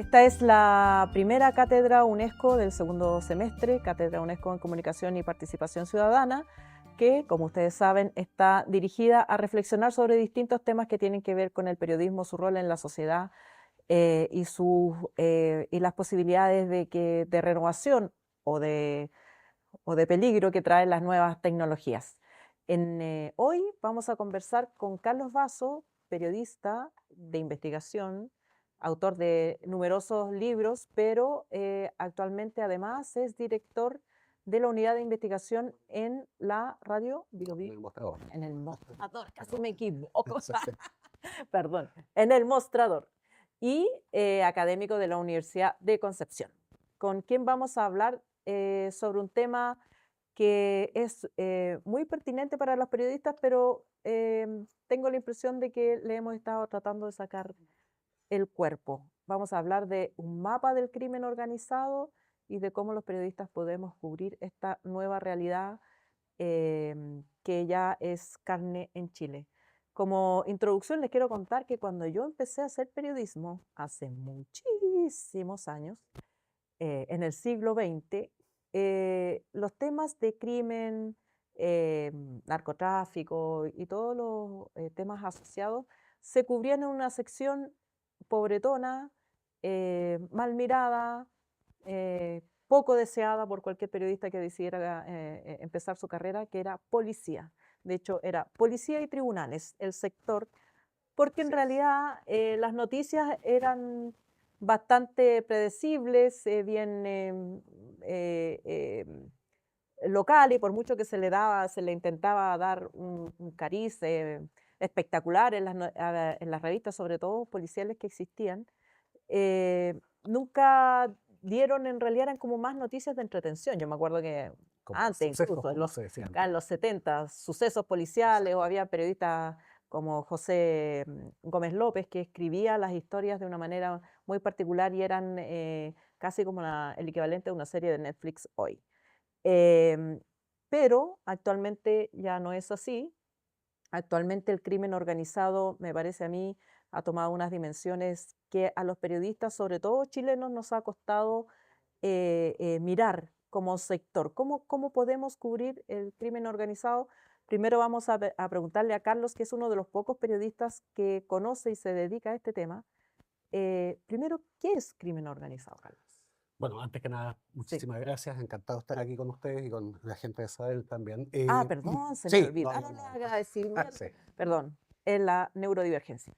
Esta es la primera cátedra UNESCO del segundo semestre, Cátedra UNESCO en Comunicación y Participación Ciudadana, que, como ustedes saben, está dirigida a reflexionar sobre distintos temas que tienen que ver con el periodismo, su rol en la sociedad y las posibilidades de renovación o de, o de peligro que traen las nuevas tecnologías. Hoy vamos a conversar con Carlos Basso, periodista de investigación, autor de numerosos libros, pero actualmente además es director de la unidad de investigación en la radio En el mostrador. En el Mostrador, casi me equivoco. Perdón, en el Mostrador. Y académico de la Universidad de Concepción, con quien vamos a hablar sobre un tema que es muy pertinente para los periodistas, pero tengo la impresión de que le hemos estado tratando de sacar el cuerpo. Vamos a hablar de un mapa del crimen organizado y de cómo los periodistas podemos cubrir esta nueva realidad que ya es carne en Chile. Como introducción les quiero contar que cuando yo empecé a hacer periodismo hace muchísimos años, en el siglo XX, los temas de crimen, narcotráfico y todos los temas asociados se cubrían en una sección pobretona, mal mirada, poco deseada por cualquier periodista que decidiera empezar su carrera, que era policía. De hecho, era policía y tribunales, el sector, porque en realidad las noticias eran bastante predecibles, bien local, y por mucho que se le intentaba dar un cariz espectacular en las revistas, sobre todo policiales que existían, nunca dieron, en realidad eran como más noticias de entretención. Yo me acuerdo que Como antes, incluso como se decía acá antes. en los 70, sucesos policiales, Exacto. o había periodistas como José Gómez López, que escribía las historias de una manera muy particular y eran casi como el equivalente a una serie de Netflix hoy. Em, pero actualmente ya no es así. Actualmente el crimen organizado, me parece a mí, ha tomado unas dimensiones que a los periodistas, sobre todo chilenos, nos ha costado mirar como sector. ¿Cómo podemos cubrir el crimen organizado? Primero vamos a preguntarle a Carlos, que es uno de los pocos periodistas que conoce y se dedica a este tema. Primero, ¿qué es crimen organizado, Carlos? Bueno, antes que nada, Sí. muchísimas gracias. Encantado de estar aquí con ustedes y con la gente de SADEL también. Perdón, se me Sí, no, olvidaron los no, no. Sí, agradecimientos. Perdón, es la neurodivergencia.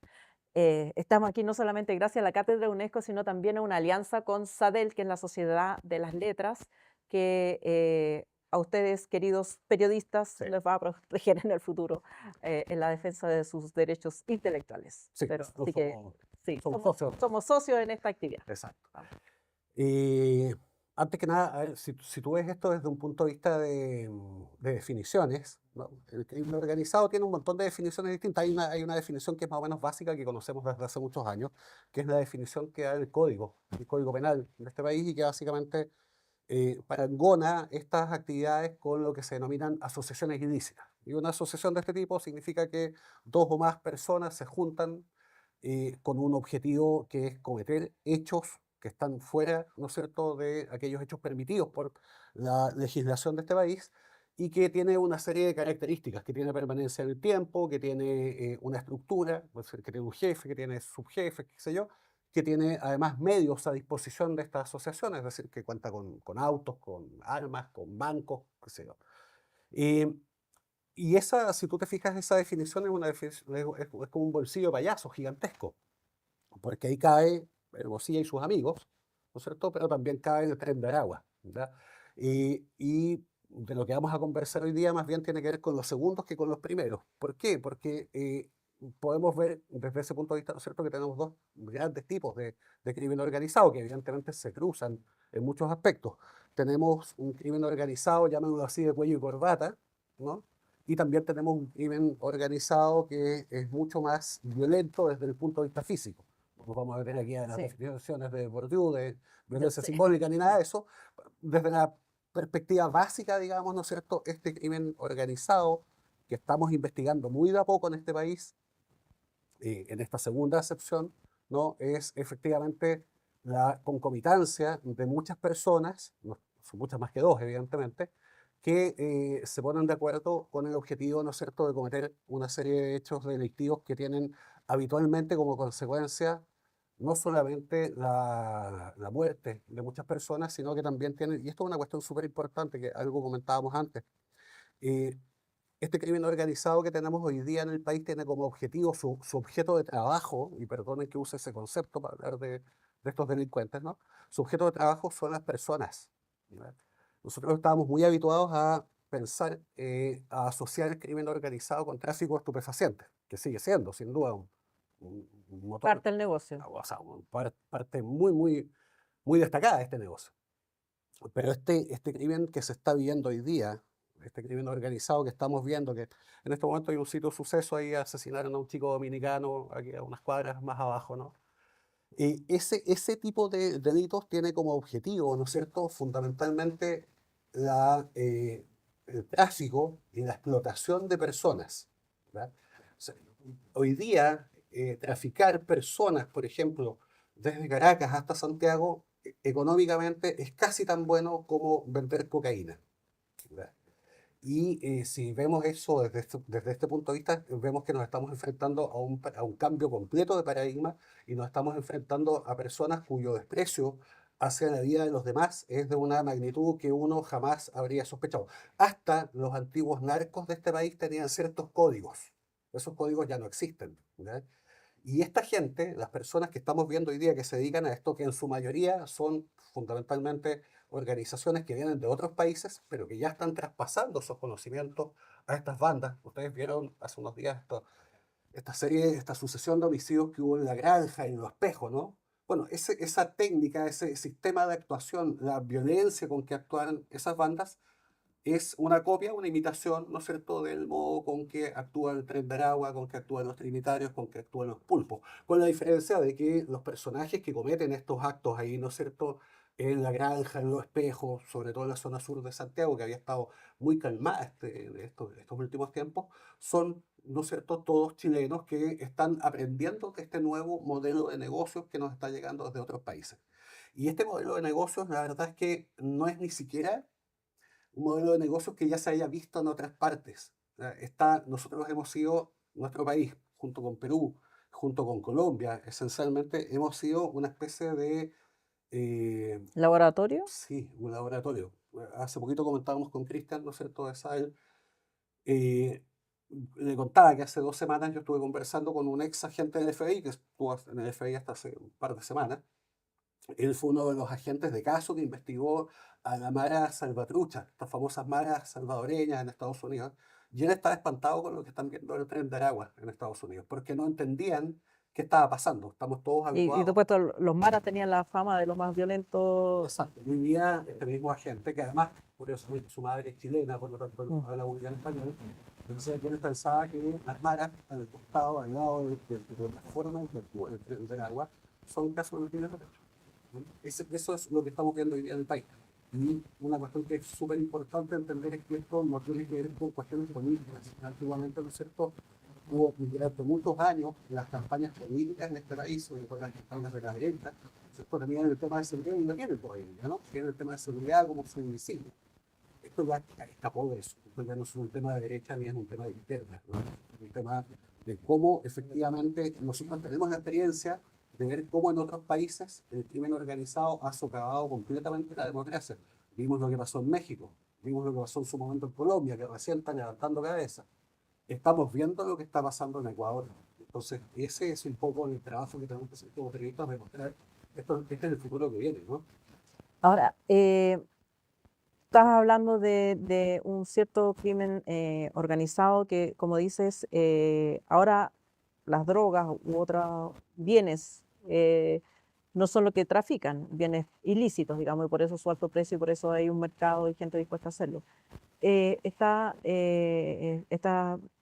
Estamos aquí no solamente gracias a la Cátedra UNESCO, sino también a una alianza con SADEL, que es la Sociedad de las Letras, que a ustedes, queridos periodistas, sí, les va a proteger en el futuro en la defensa de sus derechos intelectuales. sí. Pero Nosotros así que sí, somos socios. somos socios en esta actividad. Exacto. Vamos. Y antes que nada, a ver, si tú ves esto desde un punto de vista de definiciones, ¿no? El crimen organizado tiene un montón de definiciones distintas. Hay una definición que es más o menos básica que conocemos desde hace muchos años, que es la definición que da el Código Penal de este país y que básicamente parangona estas actividades con lo que se denominan asociaciones ilícitas. Y una asociación de este tipo significa que dos o más personas se juntan con un objetivo que es cometer hechos que están fuera, ¿no es cierto?, de aquellos hechos permitidos por la legislación de este país y que tiene una serie de características, que tiene permanencia en el tiempo, que tiene una estructura, es decir, que tiene un jefe, que tiene subjefes, qué sé yo, que tiene además medios a disposición de estas asociaciones, es decir, que cuenta con autos, con armas, con bancos, qué sé yo. Y, y esa, si tú te fijas, esa definición es como un bolsillo de payaso gigantesco, porque ahí cae el Bocilla y sus amigos, ¿no es cierto? Pero también cae el Tren de Aragua, ¿verdad? Y de lo que vamos a conversar hoy día más bien tiene que ver con los segundos que con los primeros. ¿Por qué? Porque podemos ver desde ese punto de vista, ¿no es cierto?, que tenemos dos grandes tipos de crimen organizado que evidentemente se cruzan en muchos aspectos. Tenemos un crimen organizado, llamémoslo así, de cuello y corbata, ¿no? Y también tenemos un crimen organizado que es mucho más violento desde el punto de vista físico. No nos vamos a meter aquí a las Sí, definiciones de Bourdieu, de yo violencia sé. simbólica, ni nada de eso. Desde la perspectiva básica, digamos, ¿no es cierto?, este crimen organizado que estamos investigando muy de a poco en este país, en esta segunda acepción, ¿no?, es efectivamente la concomitancia de muchas personas, son muchas más que dos, evidentemente, que se ponen de acuerdo con el objetivo, ¿no es cierto?, de cometer una serie de hechos delictivos que tienen habitualmente como consecuencia no solamente la muerte de muchas personas, sino que también tienen, y esto es una cuestión súper importante, que algo comentábamos antes, eh, este crimen organizado que tenemos hoy día en el país tiene como objetivo su objeto de trabajo, y perdonen que use ese concepto para hablar de estos delincuentes, ¿no? Su objeto de trabajo son las personas. ¿Ya? Nosotros estábamos muy habituados a pensar, a asociar el crimen organizado con tráfico de estupefacientes, que sigue siendo, sin duda, un motor, Parte del negocio. o sea, parte muy destacada de este negocio. Pero este crimen que se está viviendo hoy día, este crimen organizado que estamos viendo, que en este momento hay un sitio de suceso, ahí asesinaron a un chico dominicano, aquí a unas cuadras más abajo, ¿no? Y ese tipo de delitos tiene como objetivo, ¿no es cierto?, fundamentalmente el tráfico y la explotación de personas, ¿verdad? O sea, hoy día, traficar personas, por ejemplo, desde Caracas hasta Santiago, económicamente es casi tan bueno como vender cocaína, ¿verdad? Y si vemos eso desde este punto de vista, vemos que nos estamos enfrentando a un cambio completo de paradigma y nos estamos enfrentando a personas cuyo desprecio hacia la vida de los demás es de una magnitud que uno jamás habría sospechado. Hasta los antiguos narcos de este país tenían ciertos códigos. Esos códigos ya no existen, ¿verdad? Y esta gente, las personas que estamos viendo hoy día que se dedican a esto, que en su mayoría son fundamentalmente organizaciones que vienen de otros países, pero que ya están traspasando esos conocimientos a estas bandas. Ustedes vieron hace unos días esta serie, esta sucesión de homicidios que hubo en La Granja, en Los Espejos, ¿no? Bueno, esa técnica, ese sistema de actuación, la violencia con que actuaron esas bandas, es una copia, una imitación, ¿no es cierto?, del modo con que actúa el Tren de Aragua, con que actúan los trinitarios, con que actúan los pulpos. Con la diferencia de que los personajes que cometen estos actos ahí, ¿no es cierto?, en La Granja, en Los Espejos, sobre todo en la zona sur de Santiago, que había estado muy calmada estos últimos tiempos, son, ¿no es cierto?, todos chilenos que están aprendiendo de este nuevo modelo de negocios que nos está llegando desde otros países. Y este modelo de negocios, la verdad es que no es ni siquiera un modelo de negocios que ya se haya visto en otras partes. Nosotros hemos sido, nuestro país, junto con Perú, junto con Colombia, esencialmente hemos sido una especie de, eh, Laboratorio. sí, un laboratorio. Hace poquito comentábamos con Cristian, ¿no es cierto?, de Sahel. eh, Le contaba que hace 2 semanas yo estuve conversando con un ex agente del FBI, que estuvo en el FBI hasta hace un par de semanas. Él fue uno de los agentes de caso que investigó a la Mara Salvatrucha, estas famosas maras salvadoreñas en Estados Unidos, y él estaba espantado con lo que están viendo en el Tren de Aragua en Estados Unidos, porque no entendían qué estaba pasando. Estamos todos Y habituados. después los maras tenían la fama de los más violentos. Exacto. Vivía este mismo agente, que además, curiosamente, su madre es chilena, por lo tanto Mm. habla muy bien español. Entonces, él pensaba que las maras, al costado, al lado de la forma del Tren de Aragua, son casos de crímenes de derecho. Eso es lo que estamos viendo hoy día en el país. Y una cuestión que es súper importante entender es que esto no tiene que ver con cuestiones políticas. Antiguamente, ¿no es cierto?, hubo durante muchos años las campañas políticas en este país, sobre todo las campañas de la derecha, ¿no es cierto?, tenían el tema de seguridad y no tienen todavía, ¿no? Tienen el tema de seguridad como su invisible. Esto ya escapó de eso. Esto ya no es un tema de derecha ni es un tema de izquierda, ¿no? Es un tema de cómo efectivamente nosotros tenemos la experiencia de ver cómo en otros países el crimen organizado ha socavado completamente la democracia. Vimos lo que pasó en México, vimos lo que pasó en su momento en Colombia, que recién están levantando cabeza. Estamos viendo lo que está pasando en Ecuador. Entonces, ese es un poco el trabajo que tenemos que hacer como periodistas, demostrar este es el futuro que viene, ¿no? Ahora, estás hablando de un cierto crimen organizado que, como dices, ahora las drogas u otros bienes no son lo que trafican, bienes ilícitos, digamos, y por eso su alto precio y por eso hay un mercado y gente dispuesta a hacerlo. Está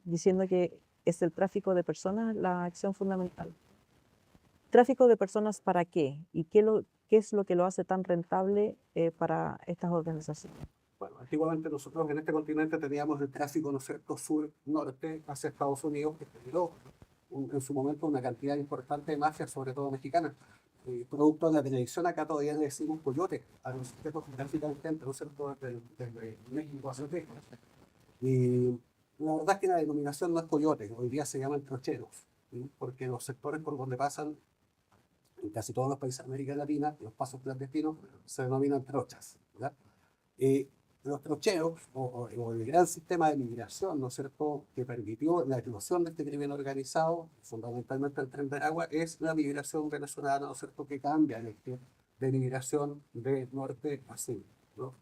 diciendo que es el tráfico de personas la acción fundamental. ¿Tráfico de personas para qué? ¿Y qué es lo que lo hace tan rentable para estas organizaciones? Bueno, antiguamente nosotros en este continente teníamos el tráfico, ¿no es cierto?, sur-norte hacia Estados Unidos, que generó en su momento una cantidad importante de mafias, sobre todo mexicanas. producto de la televisión, acá todavía le decimos coyote a los sujetos que trafican gente, ¿no es cierto?, desde México hacia Texas. Y la verdad es que la denominación no es coyote, hoy día se llaman trocheros, ¿sí? Porque los sectores por donde pasan, en casi todos los países de América Latina, los pasos clandestinos se denominan trochas, ¿ya? Eh, los trocheros, o el gran sistema de migración, ¿no es cierto?, que permitió la eclosión de este crimen organizado, fundamentalmente el Tren de Aragua, es la migración venezolana, ¿no es cierto?, que cambia el eje de migración de norte a sur, ¿no?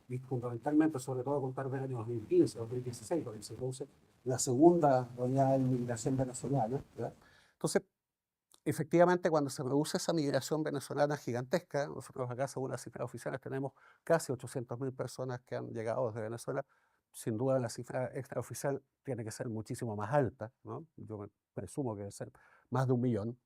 Y fundamentalmente, sobre todo a contar del año 2015, 2016, cuando se produce la segunda oleada de migración venezolana, ¿verdad? Entonces, efectivamente, cuando se produce esa migración venezolana gigantesca, nosotros acá, según las cifras oficiales, tenemos casi 800.000 personas que han llegado desde Venezuela. Sin duda, la cifra extraoficial tiene que ser muchísimo más alta, ¿no? Yo presumo que debe ser más de 1.000.000.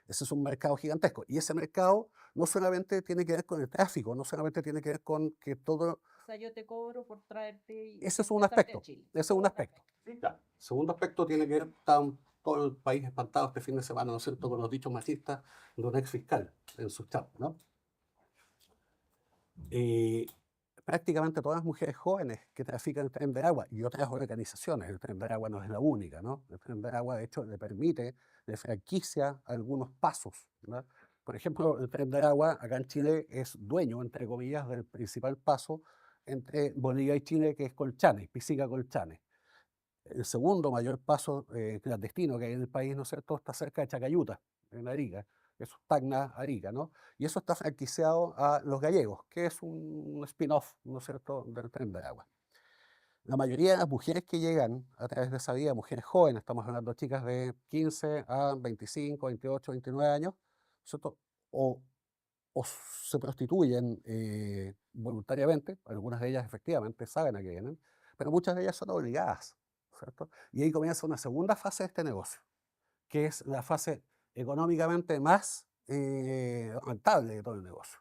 Ese es un mercado gigantesco. Y ese mercado no solamente tiene que ver con el tráfico, no solamente tiene que ver con que todo... O sea, yo te cobro por traerte y Ese es un desplazarte a aspecto. Chile. Ese es un aspecto. Sí, claro. Segundo aspecto tiene que ver, está todo el país espantado este fin de semana, ¿no es cierto?, con los dichos machistas de un ex fiscal en sus chats, ¿no? Eh, Prácticamente todas las mujeres jóvenes que trafican el Tren de Aragua y otras organizaciones, el Tren de Aragua no es la única, ¿no? El Tren de Aragua, de hecho, le permite, le franquicia algunos pasos, ¿no? Por ejemplo, el Tren de Aragua acá en Chile es dueño, entre comillas, del principal paso entre Bolivia y Chile, que es Colchane, Pisica-Colchane. El segundo mayor paso clandestino que hay en el país, ¿no es cierto?, está cerca de Chacayuta, en Arica. Eso es Tacna, Arica, ¿no? Y eso está franquiciado a Los Gallegos, que es un spin-off, ¿no es cierto?, del Tren de Aragua. La mayoría de las mujeres que llegan a través de esa vía, mujeres jóvenes, estamos hablando de chicas de 15 a 25, 28, 29 años, ¿cierto?, o, o se prostituyen voluntariamente, algunas de ellas efectivamente saben a qué vienen, pero muchas de ellas son obligadas, ¿cierto? Y ahí comienza una segunda fase de este negocio, que es la fase económicamente más rentable de todo el negocio.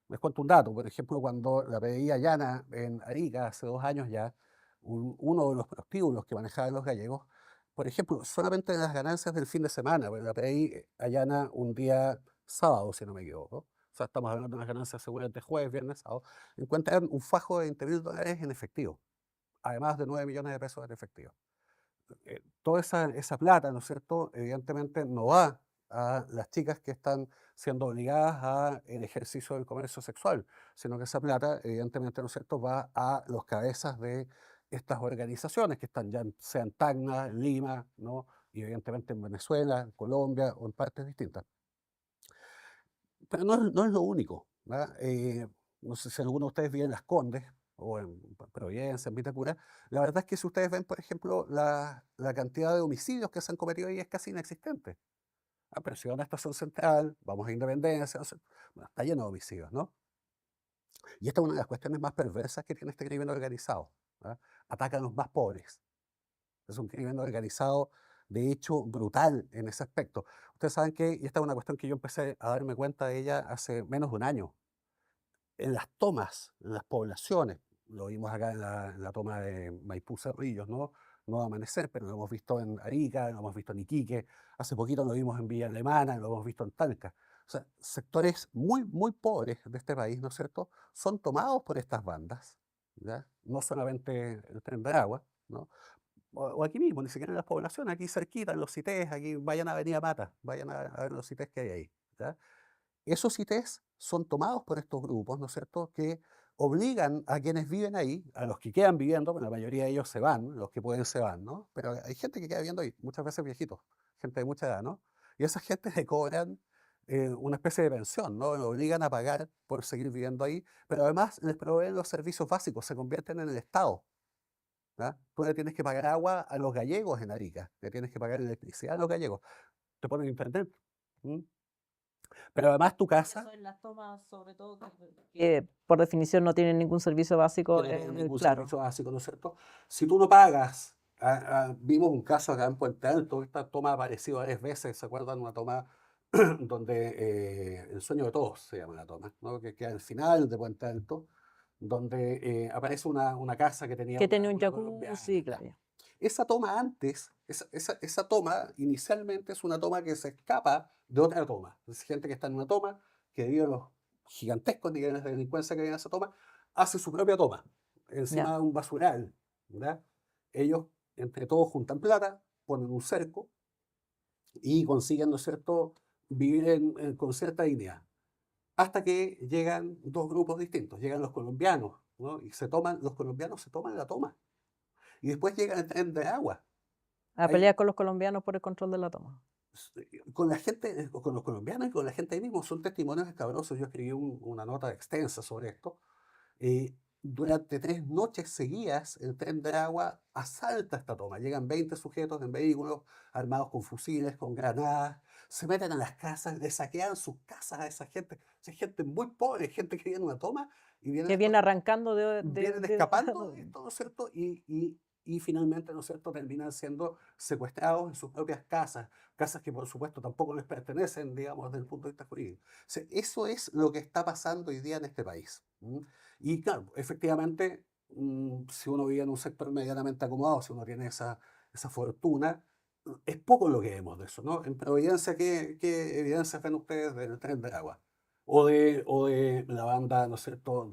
Les cuento un dato, por ejemplo, cuando la PDI allana en Arica, hace 2 años ya, uno de los prostíbulos que manejaban los gallegos, por ejemplo, solamente en las ganancias del fin de semana, porque la PDI allana un día sábado, si no me equivoco, o sea, estamos hablando de unas ganancias seguramente jueves, viernes, sábado, encuentran un fajo de $20.000 en efectivo, además de 9 millones de pesos en efectivo. Toda esa plata, ¿no es cierto?, evidentemente no va a las chicas que están siendo obligadas a el ejercicio del comercio sexual, sino que esa plata, evidentemente, ¿no es cierto?, va a los cabezas de estas organizaciones que están ya sea en Tacna, en Lima, ¿no?, y evidentemente en Venezuela, en Colombia o en partes distintas. Pero no es lo único, ¿verdad? No sé si alguno de ustedes vive en Las Condes o en Providencia, en Vitacura. La verdad es que si ustedes ven, por ejemplo, la cantidad de homicidios que se han cometido ahí es casi inexistente. Ah, pero si van a Estación Central, vamos a Independencia, no sé, bueno, está lleno de homicidios, ¿no? Y esta es una de las cuestiones más perversas que tiene este crimen organizado, ¿verdad? Atacan a los más pobres. Es un crimen organizado, de hecho, brutal en ese aspecto. Ustedes saben que, y esta es una cuestión que yo empecé a darme cuenta de ella hace menos de un año, en las tomas, en las poblaciones, lo vimos acá en la toma de Maipú Cerrillos, ¿no? No Amanecer, pero lo hemos visto en Arica, lo hemos visto en Iquique, hace poquito lo vimos en Villa Alemana, lo hemos visto en Talca. O sea, sectores muy, muy pobres de este país, ¿no es cierto?, son tomados por estas bandas, ¿ya? No solamente el Tren de Aragua, ¿no? O aquí mismo, ni siquiera en las poblaciones, aquí cerquita, en los CITES, aquí vayan a Avenida Mata, vayan a ver los CITES que hay ahí, ¿ya? Esos ITs son tomados por estos grupos, ¿no es cierto?, que obligan a quienes viven ahí, a los que quedan viviendo, bueno, la mayoría de ellos se van, los que pueden se van, ¿no? Pero hay gente que queda viviendo ahí, muchas veces viejitos, gente de mucha edad, ¿no? Y a esa gente le cobran una especie de pensión, ¿no? Lo obligan a pagar por seguir viviendo ahí, pero además les proveen los servicios básicos, se convierten en el Estado, ¿ya? Tú le tienes que pagar agua a los gallegos en Arica, le tienes que pagar electricidad a los gallegos, te ponen internet. ¿Mm? Pero además tu casa... Eso en las tomas, sobre todo, que por definición no tienen ningún servicio que básico, no tienen ningún claro. servicio básico, ¿no es cierto? Si tú no pagas, vimos un caso acá en Puente Alto, esta toma ha aparecido varias veces, ¿se acuerdan? Una toma donde El sueño de todos se llama la toma, ¿no? Que queda al final de Puente Alto, donde aparece una casa que tenía Que tenía un una colombiana. jacuzzi, claro. Esa toma antes, esa toma inicialmente es una toma que se escapa de otra toma. Es gente que está en una toma, que debido a los gigantescos niveles de delincuencia que hay en esa toma, hace su propia toma, encima Ya. de un basural, ¿verdad? Ellos, entre todos, juntan plata, ponen un cerco y consiguen, ¿no es cierto?, vivir con cierta dignidad. Hasta que llegan dos grupos distintos, llegan los colombianos, ¿no? Y los colombianos se toman la toma. Y después llega el tren de agua. A Hay, pelear con los colombianos por el control de la toma. con la gente, con los colombianos y con la gente ahí mismo, son testimonios escabrosos. Yo escribí una nota extensa sobre esto. Durante 3 noches seguidas, el tren de agua asalta esta toma. Llegan 20 sujetos en vehículos, armados con fusiles, con granadas, se meten a las casas, le saquean sus casas a esa gente. Esa gente muy pobre, gente que viene en una toma y Que viene arrancando vienen escapando de esto, ¿no es cierto? Y finalmente, ¿no es cierto?, terminan siendo secuestrados en sus propias casas, casas que por supuesto tampoco les pertenecen, digamos, desde el punto de vista jurídico. O sea, eso es lo que está pasando hoy día en este país. Y claro, efectivamente, si uno vive en un sector medianamente acomodado, si uno tiene esa fortuna, es poco lo que vemos de eso, ¿no? En Providencia, ¿qué evidencias ven ustedes del tren de agua? O de la banda, ¿no es cierto?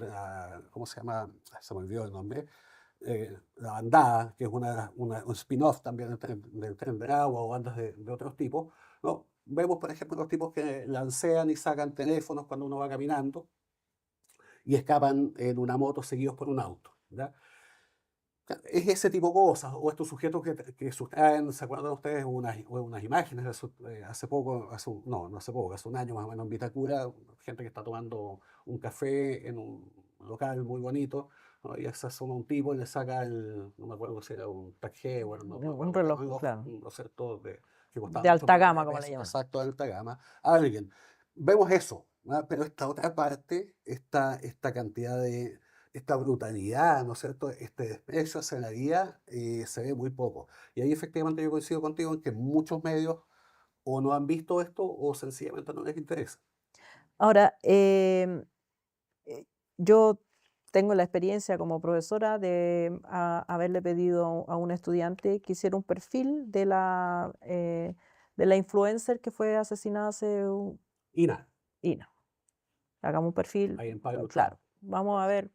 ¿Cómo se llama? Se me olvidó el nombre. La bandada, que es un spin-off también del tren de agua o bandas de otros tipos, ¿no? Vemos, por ejemplo, los tipos que lancean y sacan teléfonos cuando uno va caminando y escapan en una moto seguidos por un auto, ¿verdad? Es ese tipo de cosas, o estos sujetos que sustraen, ¿se acuerdan ustedes? Unas imágenes hace poco, no hace poco, hace un año más o menos en Vitacura, gente que está tomando un café en un local muy bonito, ¿no? Y se asoma un tipo y le saca no me acuerdo si era un Tag Heuer, no me Un acuerdo, un reloj, reloj, claro. ¿no es cierto?, que costaba De muchos alta millones gama, de como le pesos, llaman. exacto, de alta gama, a alguien. Vemos eso, ¿no? Pero esta otra parte, esta cantidad esta brutalidad, ¿no es cierto?, este desprecio hacia la vida, se ve muy poco. Y ahí efectivamente yo coincido contigo en que muchos medios o no han visto esto o sencillamente no les interesa. Ahora, yo tengo la experiencia como profesora de haberle pedido a un estudiante que hiciera un perfil de la influencer que fue asesinada hace Y nada, y no, hagamos un perfil, ahí en Pablo Hurtado. claro, vamos a ver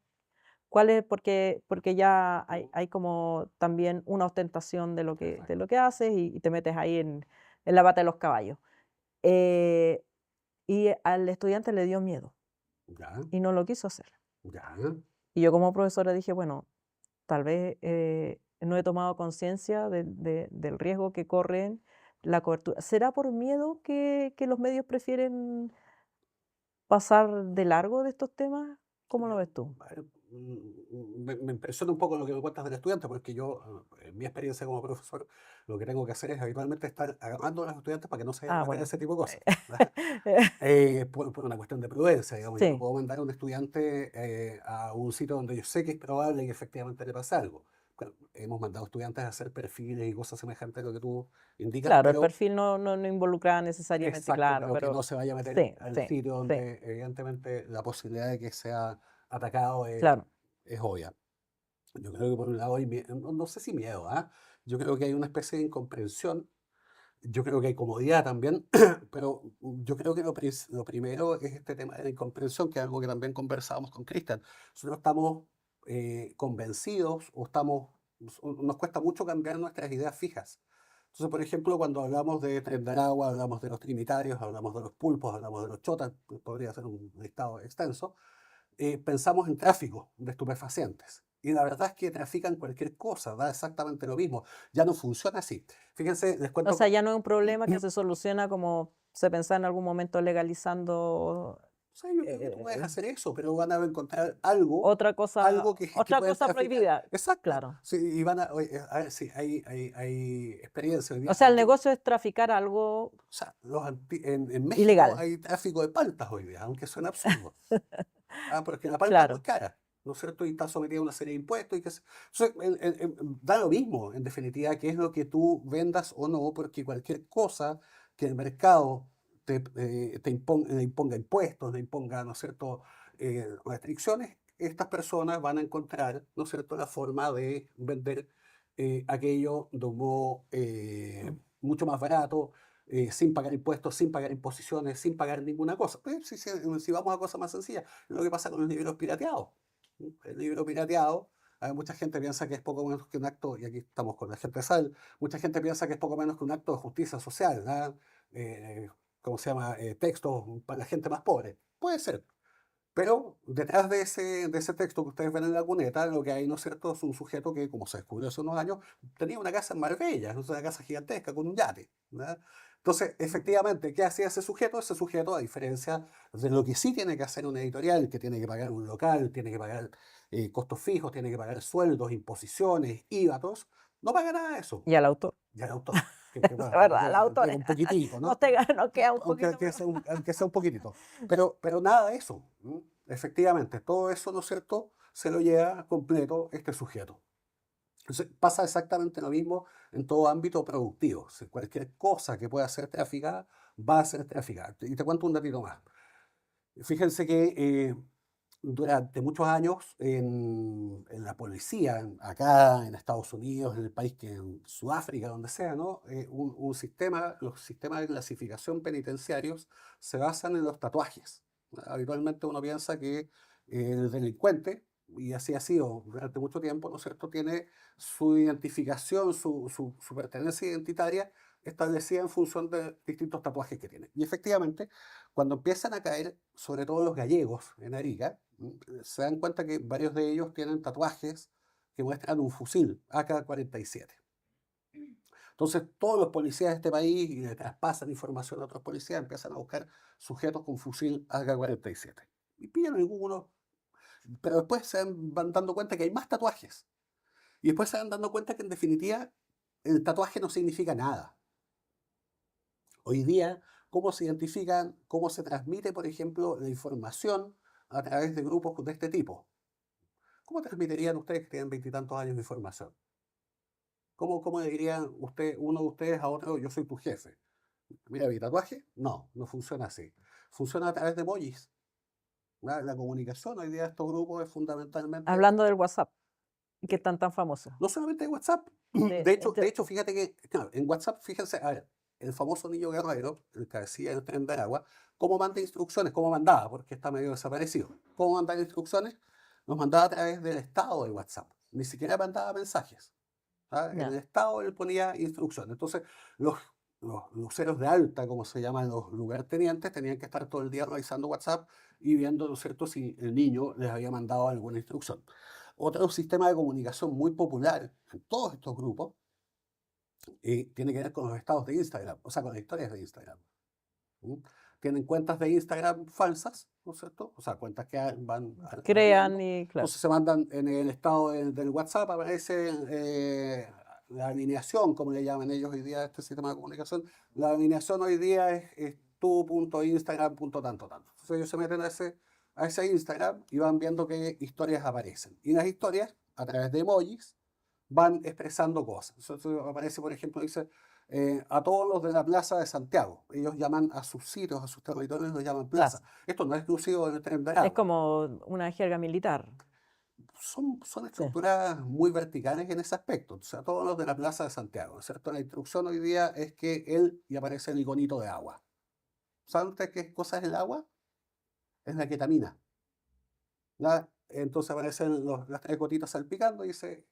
cuál es, porque ya hay como también una ostentación de Exacto. lo que haces y te metes ahí en la pata de los caballos. Eh, y al estudiante le dio miedo Ya, y no lo quiso hacer. ya, Y yo como profesora dije, bueno, tal vez no he tomado conciencia del riesgo que corren la cobertura. ¿Será por miedo que los medios prefieren pasar de largo de estos temas? ¿Cómo lo ves tú? Me impresiona un poco lo que me cuentas del estudiante, porque yo, en mi experiencia como profesor, lo que tengo que hacer es habitualmente estar agarrando a los estudiantes para que no se vayan a Ah, meter a bueno. ese tipo de cosas. Por una cuestión de prudencia, digamos. Yo no Sí, puedo mandar a un estudiante a un sitio donde yo sé que es probable que efectivamente le pase algo. Claro, hemos mandado estudiantes a hacer perfiles y cosas semejantes a lo que tú indicas, claro, el pero perfil no involucra necesariamente, exacto, claro, pero que pero no se vaya a meter sí, al sí, sitio sí, donde evidentemente la posibilidad de que sea atacado claro. es obvia. Yo creo que por un lado hay no sé si miedo, ¿ah? Yo creo que hay una especie de incomprensión, yo creo que hay comodidad también, pero yo creo que lo primero es este tema de la incomprensión, que es algo que también conversábamos con Cristian. Nosotros estamos convencidos o nos cuesta mucho cambiar nuestras ideas fijas. Entonces, por ejemplo, cuando hablamos de Tren de Aragua, hablamos de los trinitarios, hablamos de los pulpos, hablamos de los chotas, podría ser un listado extenso, pensamos en tráfico de estupefacientes. Y la verdad es que trafican cualquier cosa, da exactamente lo mismo. Ya no funciona así. Fíjense, les O cuento. sea, ya no es un problema que se soluciona como se pensaba en algún momento legalizando O sea, yo creo que tú puedes eh, hacer eso, pero van a encontrar algo que otra pueden cosa traficar. prohibida, Exacto. claro. Sí, y oye, a ver, sí, hay experiencia hoy O día. sea, el negocio es traficar algo O sea, en México ilegal, hay tráfico de paltas hoy día, aunque suene absurdo. Porque la palta es muy claro, cara, ¿no es cierto? Y está sometida a una serie de impuestos. Entonces, da lo mismo, en definitiva, qué es lo que tú vendas o no, porque cualquier cosa que el mercado le imponga impuestos, le imponga, ¿no es cierto?, restricciones, estas personas van a encontrar, ¿no es cierto?, la forma de vender aquello de un modo mm, mucho más barato, sin pagar impuestos, sin pagar imposiciones, sin pagar ninguna cosa. Pues, si vamos a cosas más sencillas, lo que pasa con los libros pirateados. El libro pirateado, mucha gente piensa que es poco menos que un acto, y aquí estamos con la gente SAL, mucha gente piensa que es poco menos que un acto de justicia social, ¿verdad? ¿Cómo se llama? Textos para la gente más pobre. Puede ser. Pero detrás de ese texto que ustedes ven en la cuneta, lo que hay, ¿no es cierto?, es un sujeto que, como se descubrió hace unos años, tenía una casa en Marbella, ¿no? Una casa gigantesca con un yate, ¿verdad? Entonces, efectivamente, ¿qué hacía ese sujeto? Ese sujeto, a diferencia de lo que sí tiene que hacer una editorial, que tiene que pagar un local, tiene que pagar costos fijos, tiene que pagar sueldos, imposiciones, IVATOS, no paga nada de eso. Y al autor. Y al autor, Es bueno, verdad, al autor. queda un poquitito, ¿no? Nos queda un Aunque, poquito. aunque sea un poquitito. Pero nada de eso. Efectivamente, todo eso, ¿no es cierto?, se lo lleva completo este sujeto. Entonces, pasa exactamente lo mismo en todo ámbito productivo. O sea, cualquier cosa que pueda ser traficada va a ser traficada. Y te cuento un datito más. Fíjense que durante muchos años en la policía, acá en Estados Unidos, en el país que en Sudáfrica, donde sea, ¿no? Los sistemas de clasificación penitenciarios se basan en los tatuajes. Habitualmente uno piensa que el delincuente, y así ha sido durante mucho tiempo, ¿no es cierto?, tiene su identificación, su pertenencia identitaria establecida en función de distintos tatuajes que tiene. Y efectivamente, cuando empiezan a caer, sobre todo los gallegos en Arica, se dan cuenta que varios de ellos tienen tatuajes que muestran un fusil AK-47. Entonces, todos los policías de este país y le traspasan información a otros policías, empiezan a buscar sujetos con fusil AK-47. Y pillan algunos, pero después van dando cuenta que hay más tatuajes. Y después se van dando cuenta que en definitiva el tatuaje no significa nada. Hoy día, ¿cómo se identifican, cómo se transmite, por ejemplo, la información a través de grupos de este tipo? ¿Cómo transmitirían ustedes que tienen veintitantos años de información? ¿Cómo le dirían uno de ustedes a otro, yo soy tu jefe? Mira, mi tatuaje, no funciona así. Funciona a través de emojis. La comunicación hoy día de estos grupos es fundamentalmente, Hablando del WhatsApp, que están tan famosos. no solamente de WhatsApp. De- De hecho, fíjate que, claro, en WhatsApp, fíjense, a ver, el famoso Niño Guerrero, el cabecilla del Tren de Aragua, ¿cómo manda instrucciones? ¿Cómo mandaba? Porque está medio desaparecido. ¿Cómo mandaba instrucciones? Nos mandaba a través del estado de WhatsApp. Ni siquiera mandaba mensajes. En el Ya. estado él ponía instrucciones. Entonces, los luceros de alta, como se llaman los lugartenientes, tenían que estar todo el día revisando WhatsApp y viendo, ¿no es cierto?, si el niño les había mandado alguna instrucción. Otro sistema de comunicación muy popular en todos estos grupos tiene que ver con los estados de Instagram, o sea, con las historias de Instagram. ¿Mm? Tienen cuentas de Instagram falsas, ¿no es cierto? O sea, cuentas que van Crean variando. y claro. Entonces se mandan en el estado del WhatsApp, aparece la alineación, como le llaman ellos hoy día a este sistema de comunicación. La alineación hoy día es tu.instagram.tanto, tanto. Entonces ellos se meten a ese Instagram y van viendo qué historias aparecen. Y las historias, a través de emojis, van expresando cosas. Entonces aparece, por ejemplo, dice, a todos los de la Plaza de Santiago. Ellos llaman a sus sitios, a sus territorios, los llaman plaza. Esto no es exclusivo del Tren de Es Aragua. como una jerga militar. Son Sí. estructuras muy verticales en ese aspecto. O sea, todos los de la Plaza de Santiago, ¿no es cierto? La instrucción hoy día es que y aparece el iconito de agua. ¿Saben ustedes qué cosa es el agua? Es la ketamina. Entonces aparecen las tres gotitas salpicando y dice,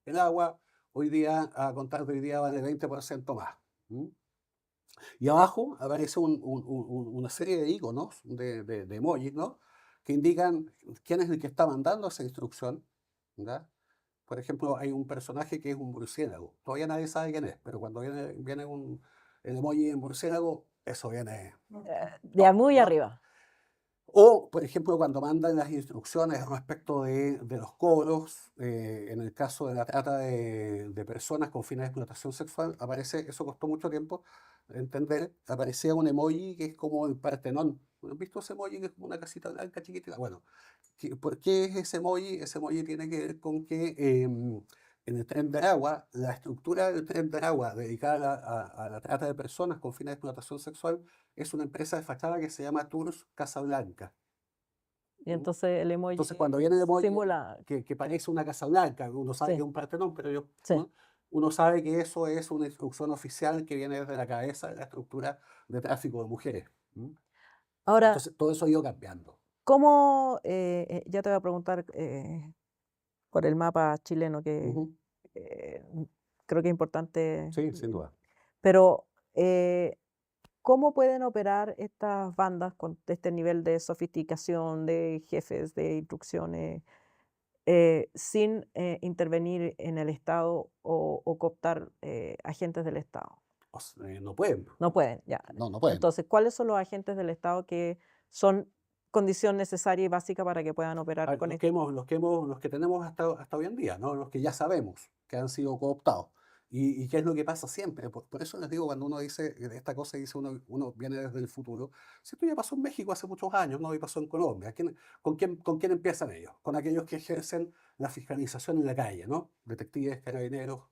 el agua hoy día, a contar de hoy día, vale 20% más. Y abajo aparece una serie de iconos, de emojis, ¿no?, que indican quién es el que está mandando esa instrucción. ¿Ya? Por ejemplo, hay un personaje que es un murciélago. Todavía nadie sabe quién es, pero cuando viene el emoji de murciélago, eso viene De top, muy ¿no? arriba. O, por ejemplo, cuando mandan las instrucciones respecto de los cobros, en el caso de la trata de personas con fines de explotación sexual, eso costó mucho tiempo entender, aparecía un emoji que es como el Partenón. ¿Han visto ese emoji que es como una casita blanca chiquitita? Bueno, ¿por qué es ese emoji? Ese emoji tiene que ver con que en el Tren de Aragua, la estructura del Tren de Aragua dedicada a la trata de personas con fines de explotación sexual es una empresa de fachada que se llama Tours Casablanca. Y entonces el Entonces, emoji cuando viene el emoji simula. que parece una Casa Blanca, uno sabe Sí, que es un Partenón, pero sí. ¿no? uno sabe que eso es una instrucción oficial que viene desde la cabeza de la estructura de tráfico de mujeres. Ahora, Entonces, todo eso ha ido cambiando. ¿cómo, ya te voy a preguntar por el mapa chileno que Ujú. eh, creo que es importante, Sí, sin duda. pero ¿cómo pueden operar estas bandas con este nivel de sofisticación de jefes, de instrucciones, sin intervenir en el Estado o cooptar agentes del Estado? No pueden. No pueden, ya. No, no pueden. Entonces, ¿cuáles son los agentes del Estado que son condición necesaria y básica para que puedan A operar ver, con esto? los que tenemos hasta hoy en día, ¿no? Los que ya sabemos que han sido cooptados. ¿Y qué es lo que pasa siempre? Por eso les digo, cuando uno dice esta cosa, dice uno viene desde el futuro. Si esto ya pasó en México hace muchos años, ¿no? Y pasó en Colombia. ¿Con quién empiezan ellos? Con aquellos que ejercen la fiscalización en la calle, ¿no? Detectives, carabineros,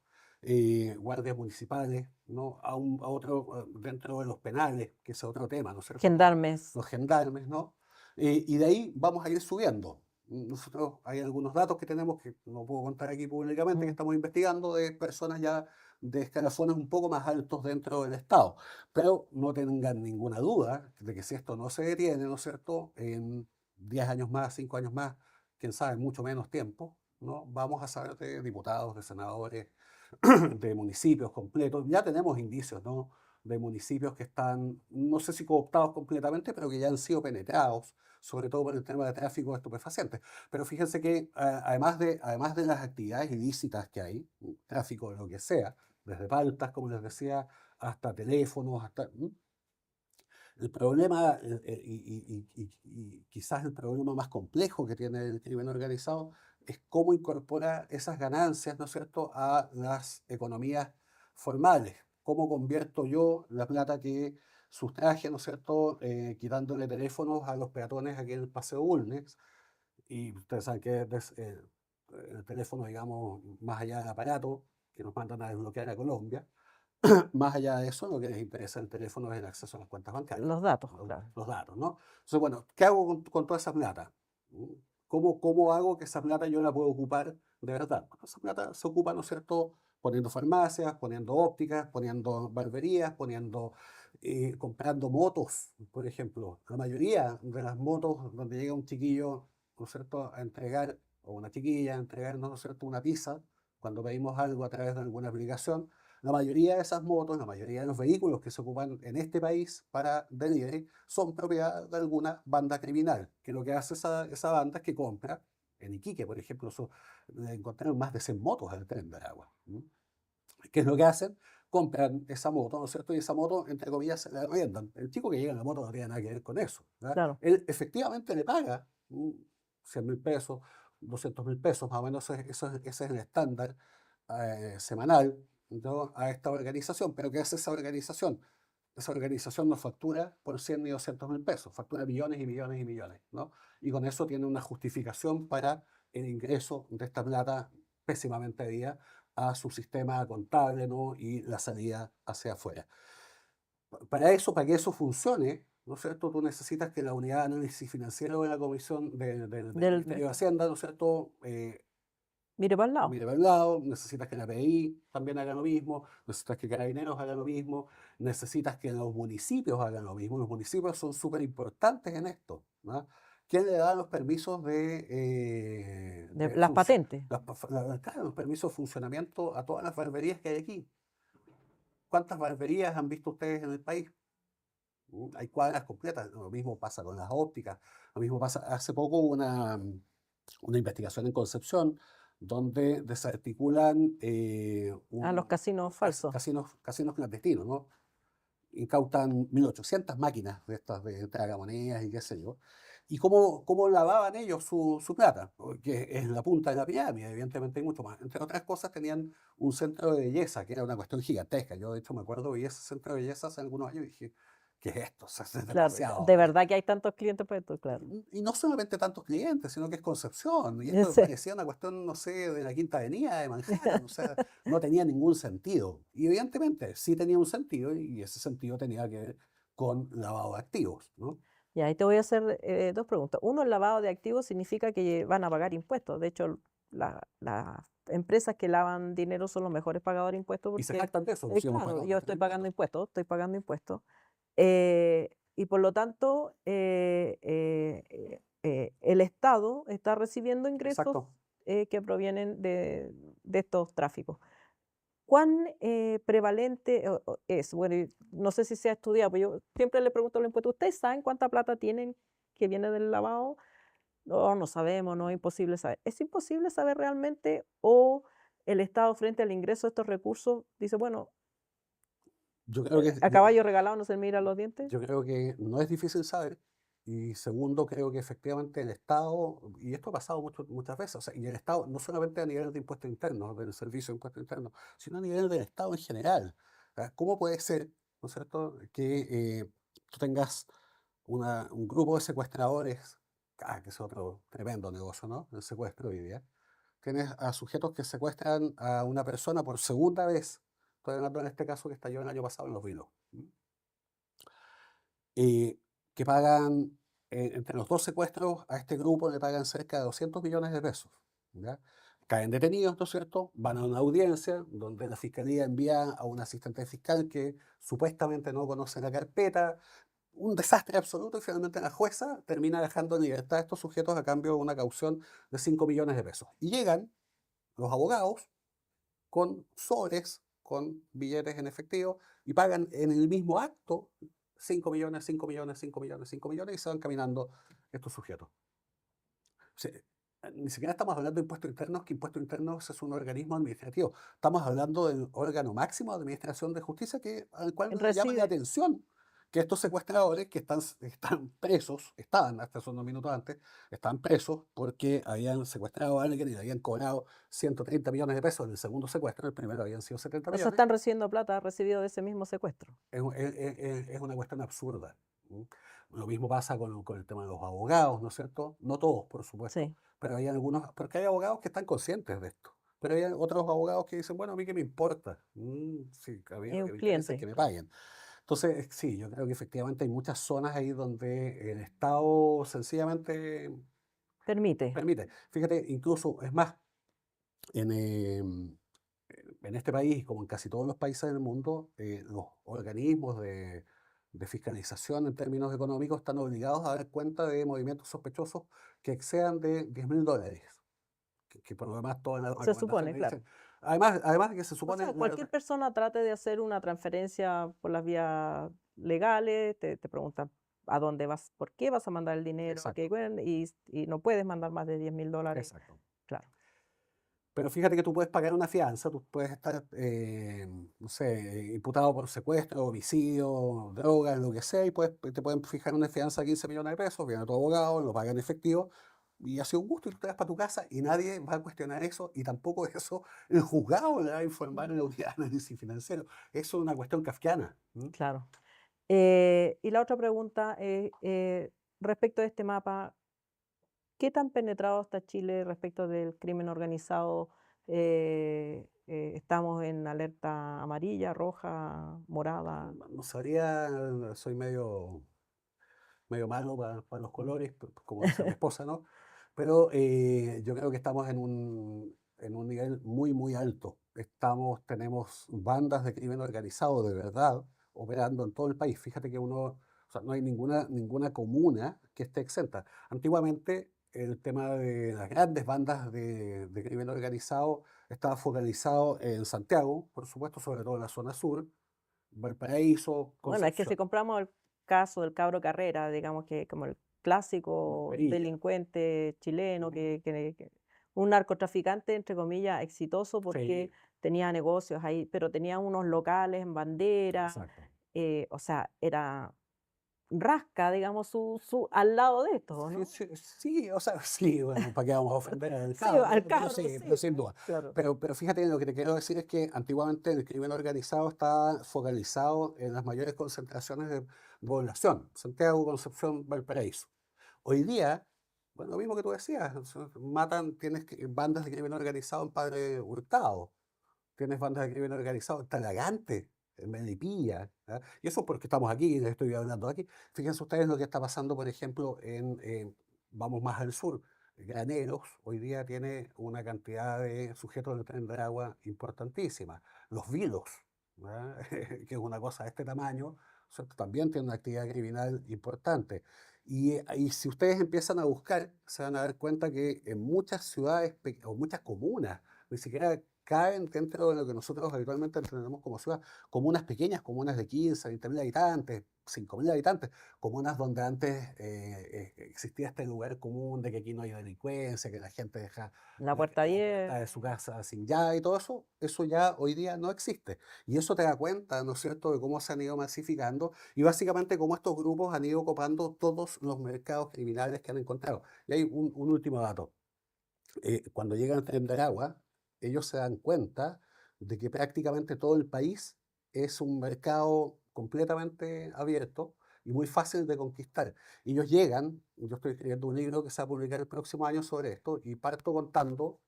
guardias municipales, ¿no? A otro, dentro de los penales, que es otro tema, ¿no es cierto? Gendarmes. Los gendarmes, ¿no? Y de ahí vamos a ir subiendo. Nosotros hay algunos datos que tenemos que no puedo contar aquí públicamente, que Mm. estamos investigando de personas ya de escalafones un poco más altos dentro del Estado. Pero no tengan ninguna duda de que si esto no se detiene, ¿no es cierto?, en 10 años más, 5 años más, quién sabe, mucho menos tiempo, ¿no? Vamos a saber de diputados, de senadores, de municipios completos. Ya tenemos indicios, ¿no?, de municipios que están, no sé si cooptados completamente, pero que ya han sido penetrados, sobre todo por el tema de tráfico de estupefacientes. Pero fíjense que además de las actividades ilícitas que hay, tráfico de lo que sea, desde paltas, como les decía, hasta teléfonos, el problema, y quizás el problema más complejo que tiene el crimen organizado, es cómo incorpora esas ganancias, ¿no es cierto?, a las economías formales. ¿Cómo convierto yo la plata que sustraje, ¿no es cierto?, quitándole teléfonos a los peatones aquí en el Paseo Bulnes? Y ustedes saben que el teléfono, digamos, más allá del aparato que nos mandan a desbloquear a Colombia, más allá de eso, lo que les interesa el teléfono es el acceso a las cuentas bancarias, Los datos, los, claro. los datos, ¿no? Entonces, bueno, ¿qué hago con toda esa plata? ¿Mm? ¿Cómo hago que esa plata yo la pueda ocupar de verdad? Bueno, esa plata se ocupa, ¿no es cierto?, poniendo farmacias, poniendo ópticas, poniendo barberías, comprando motos, por ejemplo. La mayoría de las motos donde llega un chiquillo, ¿no es cierto?, a entregar, o una chiquilla a entregarnos, ¿no es cierto?, una pizza, cuando pedimos algo a través de alguna aplicación, la mayoría de esas motos, la mayoría de los vehículos que se ocupan en este país para delivery son propiedad de alguna banda criminal, que lo que hace esa banda es que compra, en Iquique, por ejemplo, encontraron más de 100 motos en el Tren de Aragua. ¿Qué es lo que hacen? Compran esa moto, ¿no es cierto? Y esa moto, entre comillas, se la arriendan. El chico que llega en la moto no tiene nada que ver con eso, ¿verdad? Claro. Él efectivamente le paga 100.000 pesos, 200.000 pesos, más o menos ese es el estándar semanal, ¿no?, a esta organización. Pero ¿qué hace esa organización? Esa organización no factura por 100 ni 200.000 pesos, factura millones y millones y millones, ¿no? Y con eso tiene una justificación para el ingreso de esta plata pésimamente medida a su sistema contable, ¿no?, y la salida hacia afuera. Para eso, para que eso funcione, ¿no es cierto?, tú necesitas que la unidad de análisis financiero de la Comisión del Del, Ministerio de Hacienda, ¿no es cierto?, mire para el lado. mire para el lado, necesitas que la PDI también haga lo mismo, necesitas que Carabineros hagan lo mismo, necesitas que los municipios hagan lo mismo. Los municipios son súper importantes en esto, ¿no? ¿Quién le da los permisos De las patentes. claro, los permisos de funcionamiento a todas las barberías que hay aquí? ¿Cuántas barberías han visto ustedes en el país? Hay cuadras completas. Lo mismo pasa con las ópticas. Lo mismo pasa. Hace poco hubo una investigación en Concepción donde desarticulan A los casinos falsos. casinos clandestinos, ¿no? Incautan 1.800 máquinas de estas de tragamonedas y qué sé yo. ¿Y cómo lavaban ellos su plata? Porque es la punta de la pirámide, evidentemente hay mucho más. Entre otras cosas, tenían un centro de belleza, que era una cuestión gigantesca. Yo, de hecho, me acuerdo, vi ese centro de belleza hace algunos años y dije, ¿qué es esto? O sea, es Claro, demasiado. de verdad que hay tantos clientes para esto, claro. Y no solamente tantos clientes, sino que es Concepción. Y esto Sí, parecía una cuestión, no sé, de la Quinta Avenida de Manhattan. O sea, no tenía ningún sentido. Y evidentemente sí tenía un sentido y ese sentido tenía que ver con lavado de activos, ¿no? y ahí te voy a hacer dos preguntas. Uno, el lavado de activos significa que van a pagar impuestos. De hecho, las empresas que lavan dinero son los mejores pagadores de impuestos Y se porque, jactan de eso, si hemos claro, pagado yo tantos estoy pagando impuestos. Y por lo tanto, el Estado está recibiendo ingresos Exacto. que provienen de estos tráficos. ¿Cuán prevalente es? Bueno, y no sé si se ha estudiado, pero yo siempre le pregunto a los impuestos, ¿ustedes saben cuánta plata tienen que viene del lavado? No, no sabemos, no es imposible saber. ¿Es imposible saber realmente o el Estado frente al ingreso de estos recursos dice, bueno, Yo creo que a caballo regalado no se mira los dientes? Yo creo que no es difícil saber. Y segundo, creo que efectivamente el Estado, y esto ha pasado muchas veces, o sea, y el Estado no solamente a nivel de impuestos internos, del servicio de impuestos internos, sino a nivel del Estado en general. ¿Cómo puede ser, ¿no es cierto?, que tú tengas un grupo de secuestradores, que es otro tremendo negocio, ¿no? El secuestro hoy día. Tienes a sujetos que secuestran a una persona por segunda vez. Estoy hablando en este caso que estalló el año pasado en Los Vilos. eh, que pagan, entre los dos secuestros, a este grupo le pagan cerca de 200 millones de pesos. ¿Ya? Caen detenidos, ¿no es cierto? Van a una audiencia donde la fiscalía envía a un asistente fiscal que supuestamente no conoce la carpeta. Un desastre absoluto y finalmente la jueza termina dejando en libertad a estos sujetos a cambio de una caución de 5 millones de pesos. Y llegan los abogados con sobres, con billetes en efectivo, y pagan en el mismo acto 5 millones, 5 millones, 5 millones, 5 millones, y se van caminando estos sujetos. O sea, ni siquiera estamos hablando de impuestos internos, que impuestos internos es un organismo administrativo. Estamos hablando del órgano máximo de administración de justicia al cual le llama la Recibe, atención que estos secuestradores que están presos, estaban hasta hace unos minutos antes, están presos porque habían secuestrado a alguien y le habían cobrado 130 millones de pesos en el segundo secuestro, el primero habían sido 70 o sea, millones. están recibiendo plata recibido de ese mismo secuestro. Es una cuestión absurda. ¿Mm? Lo mismo pasa con el tema de los abogados, ¿no es cierto? No todos, por supuesto, Sí, pero hay algunos, porque hay abogados que están conscientes de esto. Pero hay otros abogados que dicen, bueno, a mí qué me importa. Sí, a mí es lo un que me interesa es cliente, que me paguen. Entonces, sí, yo creo que efectivamente hay muchas zonas ahí donde el Estado sencillamente permite. permite. Fíjate, incluso, es más, en, en este país, como en casi todos los países del mundo, los organismos de fiscalización en términos económicos están obligados a dar cuenta de movimientos sospechosos que excedan de $10.000, que por lo demás todas las Se supone, recomendaciones claro. dicen. Además de que se O supone, sea, cualquier persona trate de hacer una transferencia por las vías legales, te preguntan a dónde vas, por qué vas a mandar el dinero, exacto, bueno, y no puedes mandar más de $10.000. exacto. Claro. Pero fíjate que tú puedes pagar una fianza, tú puedes estar, no sé, imputado por secuestro, homicidio, drogas, lo que sea, y te pueden fijar una fianza de 15 millones de pesos, viene tu abogado, lo paga en efectivo, y ha sido un gusto, y tú te vas para tu casa, y nadie va a cuestionar eso, y tampoco eso el juzgado le va a informar en la unidad de análisis financiero. Eso es una cuestión kafkiana. Claro. Y la otra pregunta es, respecto a este mapa, ¿qué tan penetrado está Chile respecto del crimen organizado? ¿Estamos en alerta amarilla, roja, morada? No sabría, soy medio malo para los colores, como dice mi esposa, ¿no? Pero yo creo que estamos en un nivel muy, muy alto. Tenemos bandas de crimen organizado de verdad operando en todo el país. Fíjate que o sea, no hay ninguna comuna que esté exenta. Antiguamente el tema de las grandes bandas de crimen organizado estaba focalizado en Santiago, por supuesto, sobre todo en la zona sur, Valparaíso, Bueno, es que si Concepción, compramos el caso del Cabro Carrera, digamos que como el clásico Perilla. delincuente chileno, un narcotraficante, entre comillas, exitoso porque Sí, tenía negocios ahí, pero tenía unos locales en bandera, exacto. o sea, era rasca, digamos, al lado de esto, Sí, ¿no? sí, sí, o sea, sí, bueno, ¿para qué vamos a ofender al Sí, cabo? al Pero cabro, sí, sí, pero sin duda. claro. Pero fíjate, lo que te quiero decir es que antiguamente el crimen organizado estaba focalizado en las mayores concentraciones de población, Santiago, Concepción, Valparaíso. Hoy día, bueno, lo mismo que tú decías, o sea, tienes bandas de crimen organizado en Padre Hurtado, tienes bandas de crimen organizado en Talagante, en Melipilla, ¿ah? Y eso porque estamos aquí, les estoy hablando aquí. Fíjense ustedes lo que está pasando, por ejemplo, vamos más al sur, Graneros hoy día tiene una cantidad de sujetos del tren de agua importantísima. Los vilos, ¿verdad? Que es una cosa de este tamaño, ¿cierto? También tiene una actividad criminal importante. Y si ustedes empiezan a buscar, se van a dar cuenta que en muchas ciudades o muchas comunas, ni siquiera caen dentro de lo que nosotros habitualmente entendemos como ciudad, comunas pequeñas, comunas de 15, 20.000 habitantes, 5.000 habitantes, comunas donde antes existía este lugar común de que aquí no hay delincuencia, que la gente deja La la, puerta la puerta de 10, su casa sin llave y todo eso, eso ya hoy día no existe. Y eso te da cuenta, ¿no es cierto?, de cómo se han ido masificando y básicamente cómo estos grupos han ido ocupando todos los mercados criminales que han encontrado. Y hay un último dato. Cuando llegan a Tren ellos se dan cuenta de que prácticamente todo el país es un mercado completamente abierto y muy fácil de conquistar. Ellos llegan, yo estoy escribiendo un libro que se va a publicar el próximo año sobre esto, y parto contando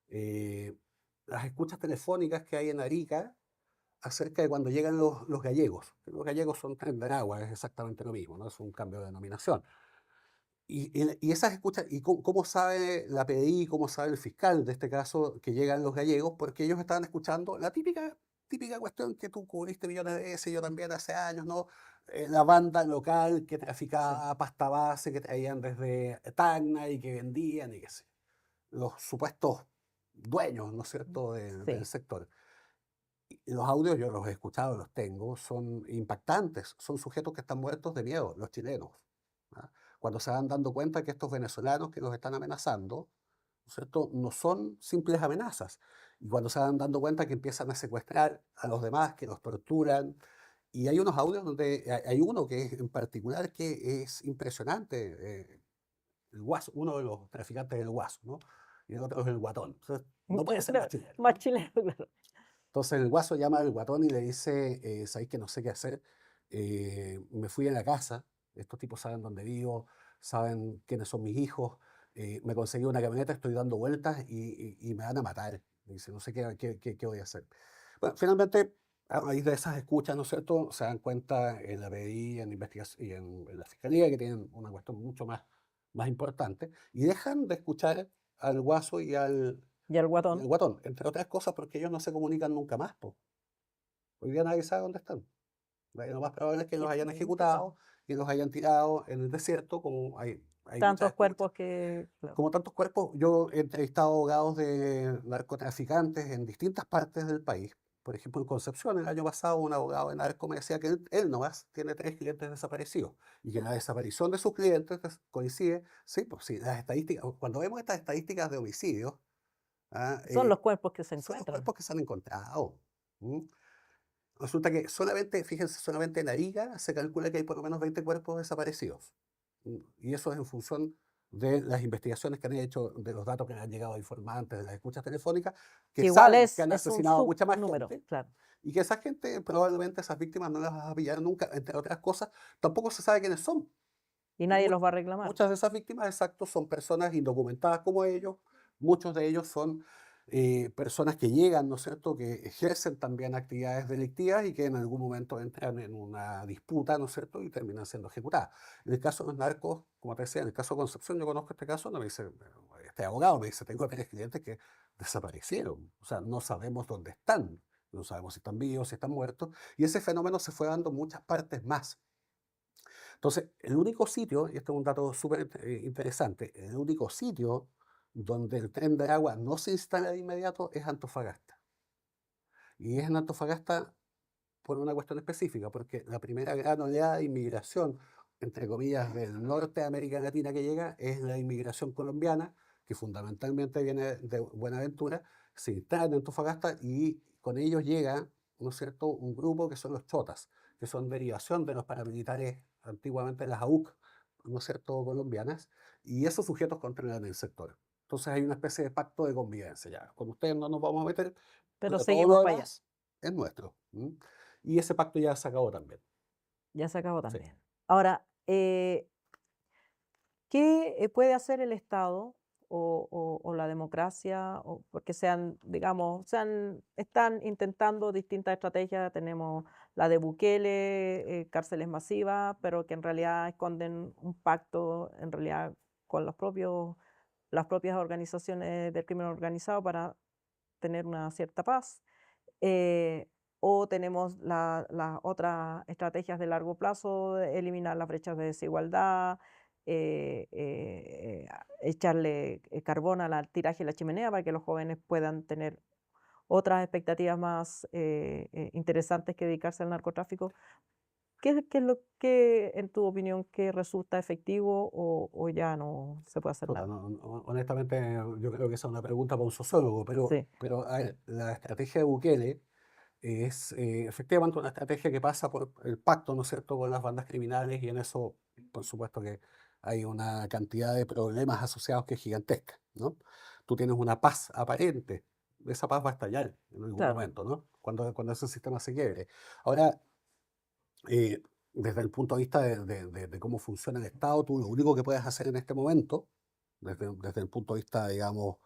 eh, las escuchas telefónicas que hay en Arica acerca de cuando llegan los gallegos. Los gallegos son Tren de Aragua, es exactamente lo mismo, ¿no? Es un cambio de denominación. Y esas escuchas, ¿y cómo sabe la PDI, cómo sabe el fiscal de este caso que llegan los gallegos? Porque ellos estaban escuchando la típica cuestión que tú cubriste millones de veces, yo también hace años, ¿no? La banda local que sí. traficaba pasta base, que traían desde Tacna y que vendían y qué sé. Los supuestos dueños, ¿no es cierto?, del Sí. sector. Y los audios yo los he escuchado, los tengo, son impactantes, son sujetos que están muertos de miedo, los chilenos. ¿Ah? Cuando se van dando cuenta que estos venezolanos que los están amenazando, ¿no es cierto?, no son simples amenazas. Y cuando se van dando cuenta que empiezan a secuestrar a los demás, que los torturan. Y hay unos audios donde hay uno que es en particular que es impresionante, el Guaso, uno de los traficantes del Guaso, ¿no? Y el otro es el Guatón. Entonces, no puede ser más Claro, chileno, más ¿no? chileno, claro. Entonces el guaso llama al guatón y le dice, ¿sabéis que no sé qué hacer? Me fui a la casa, estos tipos saben dónde vivo, saben quiénes son mis hijos, me conseguí una camioneta, estoy dando vueltas y me van a matar. Me dice, no sé qué voy a hacer. Bueno, finalmente, a raíz de esas escuchas, ¿no es cierto?, se dan cuenta en la PDI, en investigación y en la Fiscalía que tienen una cuestión mucho más importante y dejan de escuchar al guaso Y el y el guatón. guatón, entre otras cosas porque ellos no se comunican nunca más, po. Hoy día nadie sabe dónde están. Lo más probable es que Qué los hayan triste, sí. ejecutado y los hayan tirado en el desierto, como hay muchas Tantos escuchas. cuerpos que, claro. Como tantos cuerpos, yo he entrevistado abogados de narcotraficantes en distintas partes del país. Por ejemplo, en Concepción, el año pasado, un abogado de narco me decía que él nomás tiene 3 clientes desaparecidos y que la desaparición de sus clientes coincide, sí, pues sí, las estadísticas, cuando vemos estas estadísticas de homicidios, ¿ah? Son los cuerpos que se Son los encuentran. cuerpos que se han encontrado. ¿Mm? Resulta que solamente, fíjense, solamente en Arica se calcula que hay por lo menos 20 cuerpos desaparecidos. Y eso es en función de las investigaciones que han hecho, de los datos que han llegado a informantes, de las escuchas telefónicas, que Que igual saben que han es un asesinado a mucha más subnúmero, gente claro. y que esa gente, probablemente esas víctimas no las vas a pillar nunca, entre otras cosas, tampoco se sabe quiénes son. Y nadie Mu- los va a reclamar. Muchas de esas víctimas, exacto, son personas indocumentadas como ellos. Muchos de ellos son personas que llegan, ¿no es cierto?, que ejercen también actividades delictivas y que en algún momento entran en una disputa, ¿no es cierto?, y terminan siendo ejecutadas. En el caso de los narcos, como te decía, en el caso de Concepción, yo conozco este caso, no me dice, este abogado me dice, tengo 3 clientes que desaparecieron. O sea, no sabemos dónde están. No sabemos si están vivos, si están muertos. Y ese fenómeno se fue dando en muchas partes más. Entonces, el único sitio, y este es un dato súper interesante, el único sitio donde el tren de agua no se instala de inmediato es Antofagasta. Y es en Antofagasta por una cuestión específica, porque la primera gran oleada de inmigración, entre comillas, del norte de América Latina que llega es la inmigración colombiana, que fundamentalmente viene de Buenaventura, se instala en Antofagasta y con ellos llega, ¿no es cierto?, un grupo que son los chotas, que son derivación de los paramilitares antiguamente las AUC, ¿no es cierto?, colombianas, y esos sujetos controlan el sector. Entonces hay una especie de pacto de convivencia ya. Con ustedes no nos vamos a meter, Pero pero todo lo seguimos para allá. demás es nuestro. Y ese pacto ya se acabó también. Ya se acabó Sí. también. Ahora, ¿qué puede hacer el Estado o la democracia? Porque digamos, están intentando distintas estrategias. Tenemos la de Bukele, cárceles masivas, pero que en realidad esconden un pacto, en realidad, con los propios las propias organizaciones del crimen organizado para tener una cierta paz. O tenemos las otras estrategias de largo plazo, de eliminar las brechas de desigualdad, echarle carbón al tiraje de la chimenea para que los jóvenes puedan tener otras expectativas más interesantes que dedicarse al narcotráfico. ¿Qué es lo que, en tu opinión, que resulta efectivo o ya no se puede hacer Chuta, nada? honestamente, yo creo que esa es una pregunta para un sociólogo, Sí, pero a ver, la estrategia de Bukele es efectivamente una estrategia que pasa por el pacto, ¿no es cierto?, con las bandas criminales y en eso, por supuesto que hay una cantidad de problemas asociados que es gigantesca, ¿no? Tú tienes una paz aparente, esa paz va a estallar en algún claro. momento, ¿no? Cuando ese sistema se quiebre. Ahora, eh, desde el punto de vista de cómo funciona el Estado, tú lo único que puedes hacer en este momento, desde el punto de vista, digamos,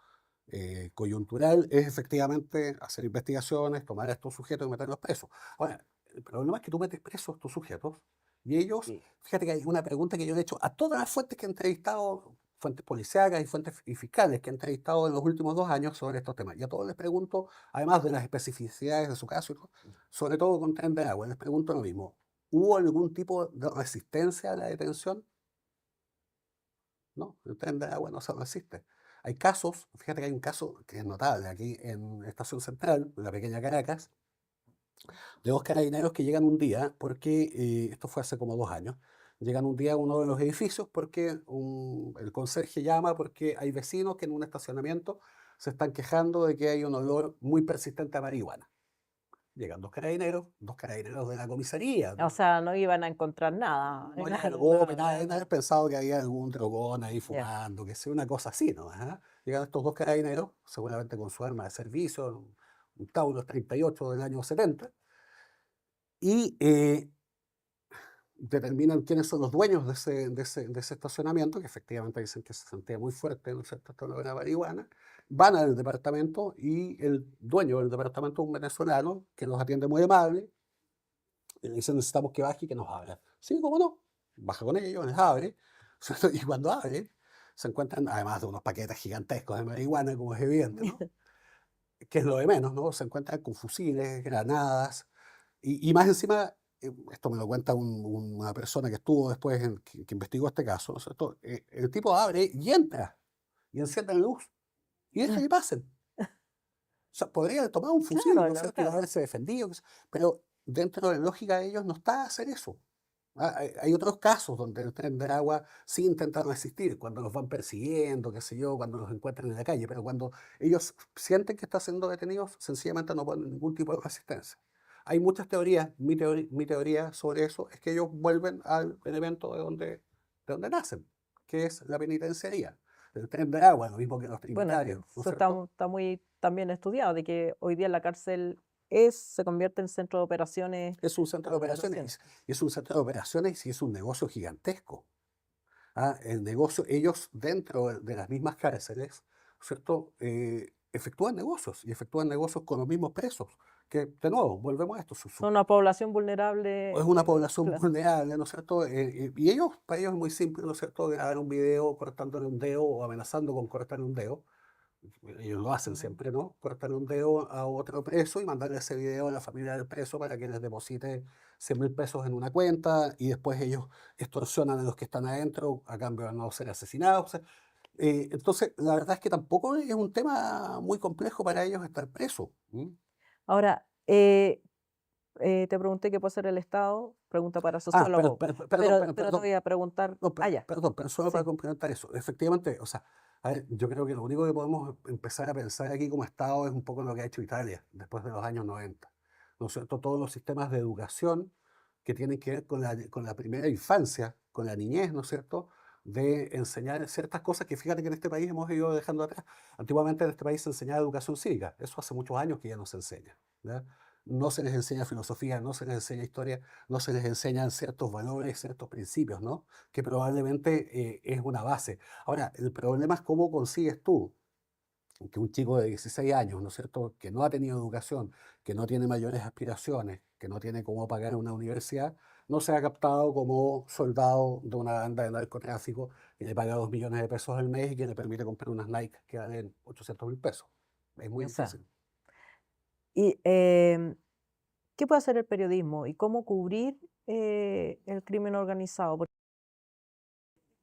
coyuntural, es efectivamente hacer investigaciones, tomar a estos sujetos y meterlos presos. Ahora, el problema es que tú metes presos a estos sujetos y ellos, Sí. fíjate que hay una pregunta que yo le he hecho a todas las fuentes que he entrevistado, fuentes policíacas y fuentes y fiscales que he entrevistado en los últimos 2 años sobre estos temas. Y a todos les pregunto, además de las especificidades de su caso, y todo, sobre todo con Tren de Agua, les pregunto lo mismo. ¿Hubo algún tipo de resistencia a la detención? No, el Tren de Agua no se resiste. Hay casos, fíjate que hay un caso que es notable aquí en Estación Central, en la pequeña Caracas, de 2 carabineros que llegan un día, porque esto fue hace como 2 años, llegan un día a uno de los edificios porque el conserje llama porque hay vecinos que en un estacionamiento se están quejando de que hay un olor muy persistente a marihuana. Llegan 2 carabineros de la comisaría, O ¿no? sea, no iban a encontrar nada, No le algo, nada, nada, deben nada. haber pensado que había algún drogón ahí Ya. fumando, que sea una cosa así, ¿no? Ajá. Llegan estos 2 carabineros, seguramente con su arma de servicio, un Taurus 38 del año 70, y determinan quiénes son los dueños de ese estacionamiento, que efectivamente dicen que se sentía muy fuerte, ¿no es cierto?, esta olor a marihuana. Van al departamento y el dueño del departamento es un venezolano que los atiende muy amable, y le dicen: "Necesitamos que baje y que nos abra". Sí, cómo no. Baja con ellos, les abre, y cuando abre, se encuentran, además de unos paquetes gigantescos de marihuana, como es evidente, ¿no? Que es lo de menos, ¿no? Se encuentran con fusiles, granadas, y más encima, esto me lo cuenta una persona que estuvo después, que investigó este caso, ¿no es cierto? El tipo abre y entra, y enciende la luz, y deja que pasen. O sea, podría haber tomado un fusil, Claro, ¿no es cierto? Y claro. haberse defendido, qué sé, pero dentro de la lógica de ellos no está hacer eso. Hay otros casos donde el Tren de Aragua sí intentan resistir, cuando los van persiguiendo, qué sé yo, cuando los encuentran en la calle, pero cuando ellos sienten que están siendo detenidos, sencillamente no ponen ningún tipo de resistencia. Hay muchas teorías, mi teoría sobre eso es que ellos vuelven al elemento de donde nacen, que es la penitenciaría. El Tren de Aragua, lo mismo que los Bueno, trinitarios, ¿no es eso está, cierto? está muy también estudiado, de que hoy día la cárcel se convierte en centro de operaciones Es un centro de de operaciones, reciente. y es un centro de operaciones y es un negocio gigantesco. El negocio, ellos dentro de las mismas cárceles, ¿cierto? Efectúan negocios con los mismos presos, que de nuevo, volvemos a esto, Son una población vulnerable, es una población claro. vulnerable, ¿no es cierto? Y ellos, para ellos es muy simple, ¿no es cierto?, grabar un video cortándole un dedo o amenazando con cortarle un dedo. Ellos lo hacen Ujú. siempre, ¿no? Cortan un dedo a otro preso y mandarle ese video a la familia del preso para que les deposite 100.000 pesos en una cuenta y después ellos extorsionan a los que están adentro a cambio de no ser asesinados. O sea, entonces, la verdad es que tampoco es un tema muy complejo para ellos estar presos. ¿M? Ahora, te pregunté qué puede hacer el Estado, pregunta para sociólogo, Perdón, pero te perdón, voy a preguntar, no, ya, perdón, pero solo para sí. complementar eso. Efectivamente, o sea, a ver, yo creo que lo único que podemos empezar a pensar aquí como Estado es un poco lo que ha hecho Italia después de los años 90. ¿No es cierto? Todos los sistemas de educación que tienen que ver con la primera infancia, con la niñez, ¿no es cierto? De enseñar ciertas cosas que fíjate que en este país hemos ido dejando atrás. Antiguamente en este país se enseñaba educación cívica. Eso hace muchos años que ya no se enseña. ¿Ya? No se les enseña filosofía, no se les enseña historia, no se les enseñan ciertos valores, ciertos principios, ¿no? Que probablemente es una base. Ahora, el problema es cómo consigues tú que un chico de 16 años, ¿no es cierto?, que no ha tenido educación, que no tiene mayores aspiraciones, que no tiene cómo pagar una universidad, no sea captado como soldado de una banda de narcotráfico que le paga 2 millones de pesos al mes y que le permite comprar unas Nike que valen 800.000 pesos. Es muy O sea, difícil. y, ¿qué puede hacer el periodismo y cómo cubrir, el crimen organizado?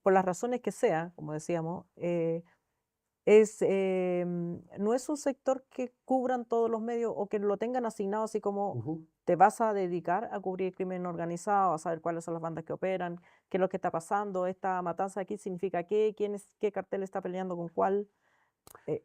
Por las razones que sean, como decíamos, no es un sector que cubran todos los medios o que lo tengan asignado así como Ujú. te vas a dedicar a cubrir crimen organizado, a saber cuáles son las bandas que operan, qué es lo que está pasando, esta matanza aquí significa qué, qué cartel está peleando con cuál. eh,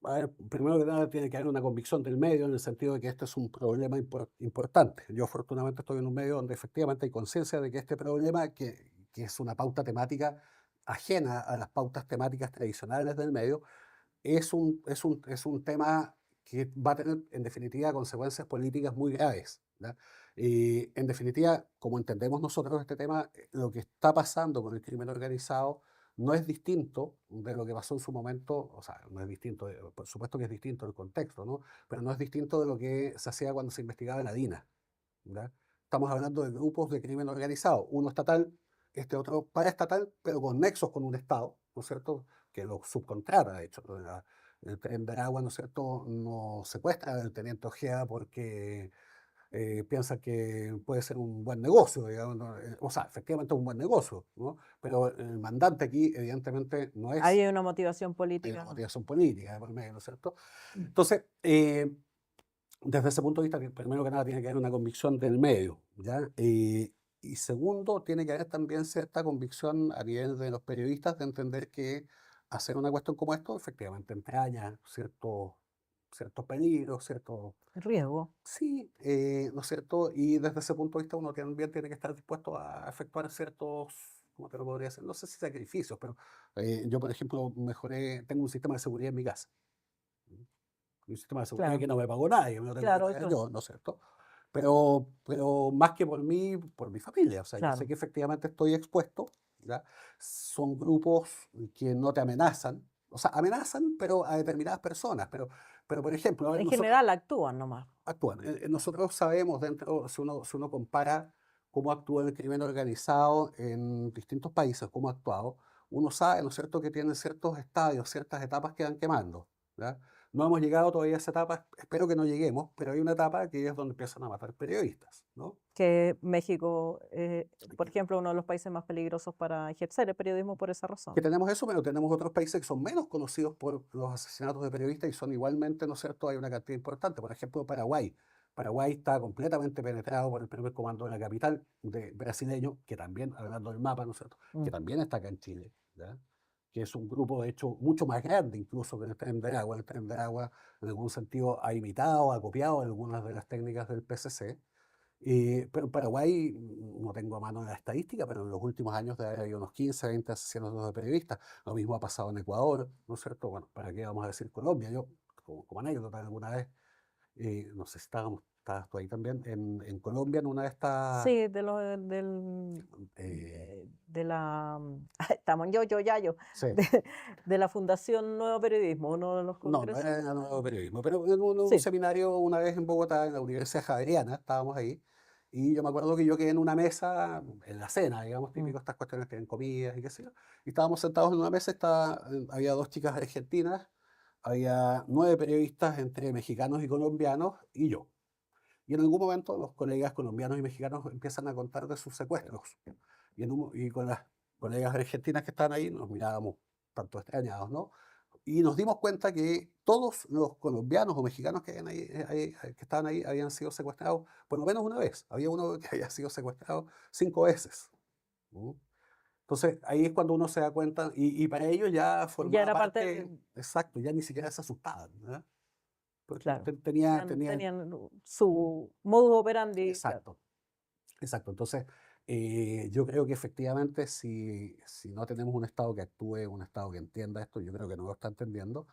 A ver, primero que nada tiene que haber una convicción del medio en el sentido de que este es un problema importante. Yo afortunadamente estoy en un medio donde efectivamente hay conciencia de que este problema, que es una pauta temática ajena a las pautas temáticas tradicionales del medio, es un tema que va a tener en definitiva consecuencias políticas muy graves, ¿ya? Y en definitiva, como entendemos nosotros este tema, lo que está pasando con el crimen organizado no es distinto de lo que pasó en su momento, o sea, no es distinto, por supuesto que es distinto el contexto, ¿no? Pero no es distinto de lo que se hacía cuando se investigaba la DINA, ¿ya? Estamos hablando de grupos de crimen organizado, uno estatal, este otro paraestatal, pero con nexos con un Estado, ¿no es cierto?, que lo subcontrata, de hecho. El tren de Aragua, ¿no es cierto?, no secuestra al teniente Ojeda porque piensa que puede ser un buen negocio, digamos, ¿no? O sea, efectivamente es un buen negocio, ¿no? Pero el mandante aquí, evidentemente, no es, hay una motivación hay una política. motivación política de por medio, ¿no es cierto? Mm. Entonces, desde ese punto de vista, primero que nada, tiene que haber una convicción del medio, ¿ya? Y segundo, tiene que haber también cierta convicción a nivel de los periodistas de entender que hacer una cuestión como esto efectivamente entraña ciertos peligros, ciertos. Riesgo. Sí, ¿no es cierto? Y desde ese punto de vista uno también tiene que estar dispuesto a efectuar ciertos, ¿cómo te lo podría decir? No sé si sacrificios, pero yo, por ejemplo, tengo un sistema de seguridad en mi casa. Un sistema de seguridad Claro, que no me pagó nadie, me lo tengo que claro, pagar eso, yo, ¿no es cierto? Pero más que por mí, por mi familia. O sea, yo sé claro. que efectivamente estoy expuesto, ¿ya? Son grupos que no te amenazan, o sea, amenazan, pero a determinadas personas. Pero por ejemplo, a ver, En nosotros general actúan nomás. actúan. Nosotros sabemos dentro, si uno compara cómo actúa el crimen organizado en distintos países, cómo ha actuado, uno sabe, ¿no es cierto?, que tienen ciertos estadios, ciertas etapas que van quemando, ¿ya? No hemos llegado todavía a esa etapa, espero que no lleguemos, pero hay una etapa que es donde empiezan a matar periodistas, ¿no? Que México, por ejemplo, uno de los países más peligrosos para ejercer el periodismo por esa Que razón. tenemos eso, pero tenemos otros países que son menos conocidos por los asesinatos de periodistas y son igualmente, ¿no es cierto?, hay una cantidad importante. Por ejemplo, Paraguay. Paraguay está completamente penetrado por el primer comando de la capital brasileño, que también, hablando del mapa, ¿no es cierto?, que Mm. también está acá en Chile, ¿ya? Que es un grupo, de hecho, mucho más grande incluso que el Tren de Aragua. El Tren de Aragua, en algún sentido, ha imitado, ha copiado algunas de las técnicas del PCC, pero en Paraguay, no tengo a mano la estadística, pero en los últimos años debe haber habido unos 15, 20 asesinatos de periodistas. Lo mismo ha pasado en Ecuador, ¿no es cierto? Bueno, ¿para qué vamos a decir Colombia? Yo, como anécdota, alguna vez, no sé si estabas tú ahí también, en Colombia, en una de estas. Sí, de los del eh, de la estamos yo, yayo, sí, de la Fundación Nuevo Periodismo, uno de los no congresos. era en el nuevo periodismo, pero en un Sí, seminario una vez en Bogotá, en la Universidad Javeriana, estábamos ahí. Y yo me acuerdo que yo quedé en una mesa, en la cena, digamos, mm, típico, estas cuestiones que tienen comidas y qué sé yo. Y estábamos sentados en una mesa, había dos chicas argentinas, había 9 periodistas entre mexicanos y colombianos y yo. Y en algún momento los colegas colombianos y mexicanos empiezan a contar de sus secuestros. Y con las colegas argentinas que estaban ahí nos mirábamos tanto extrañados, ¿no? Y nos dimos cuenta que todos los colombianos o mexicanos que estaban ahí habían sido secuestrados por lo menos una vez. Había uno que había sido secuestrado 5 veces. ¿No? Entonces ahí es cuando uno se da cuenta, y para ellos ya ya formaba era parte parte, exacto, ya ni siquiera se asustaban, ¿verdad? Porque claro, tenía, tenían su modus operandi, claro, exacto. Exacto. Entonces, yo creo que efectivamente si no tenemos un Estado que actúe, un Estado que entienda esto, yo creo que no lo está entendiendo,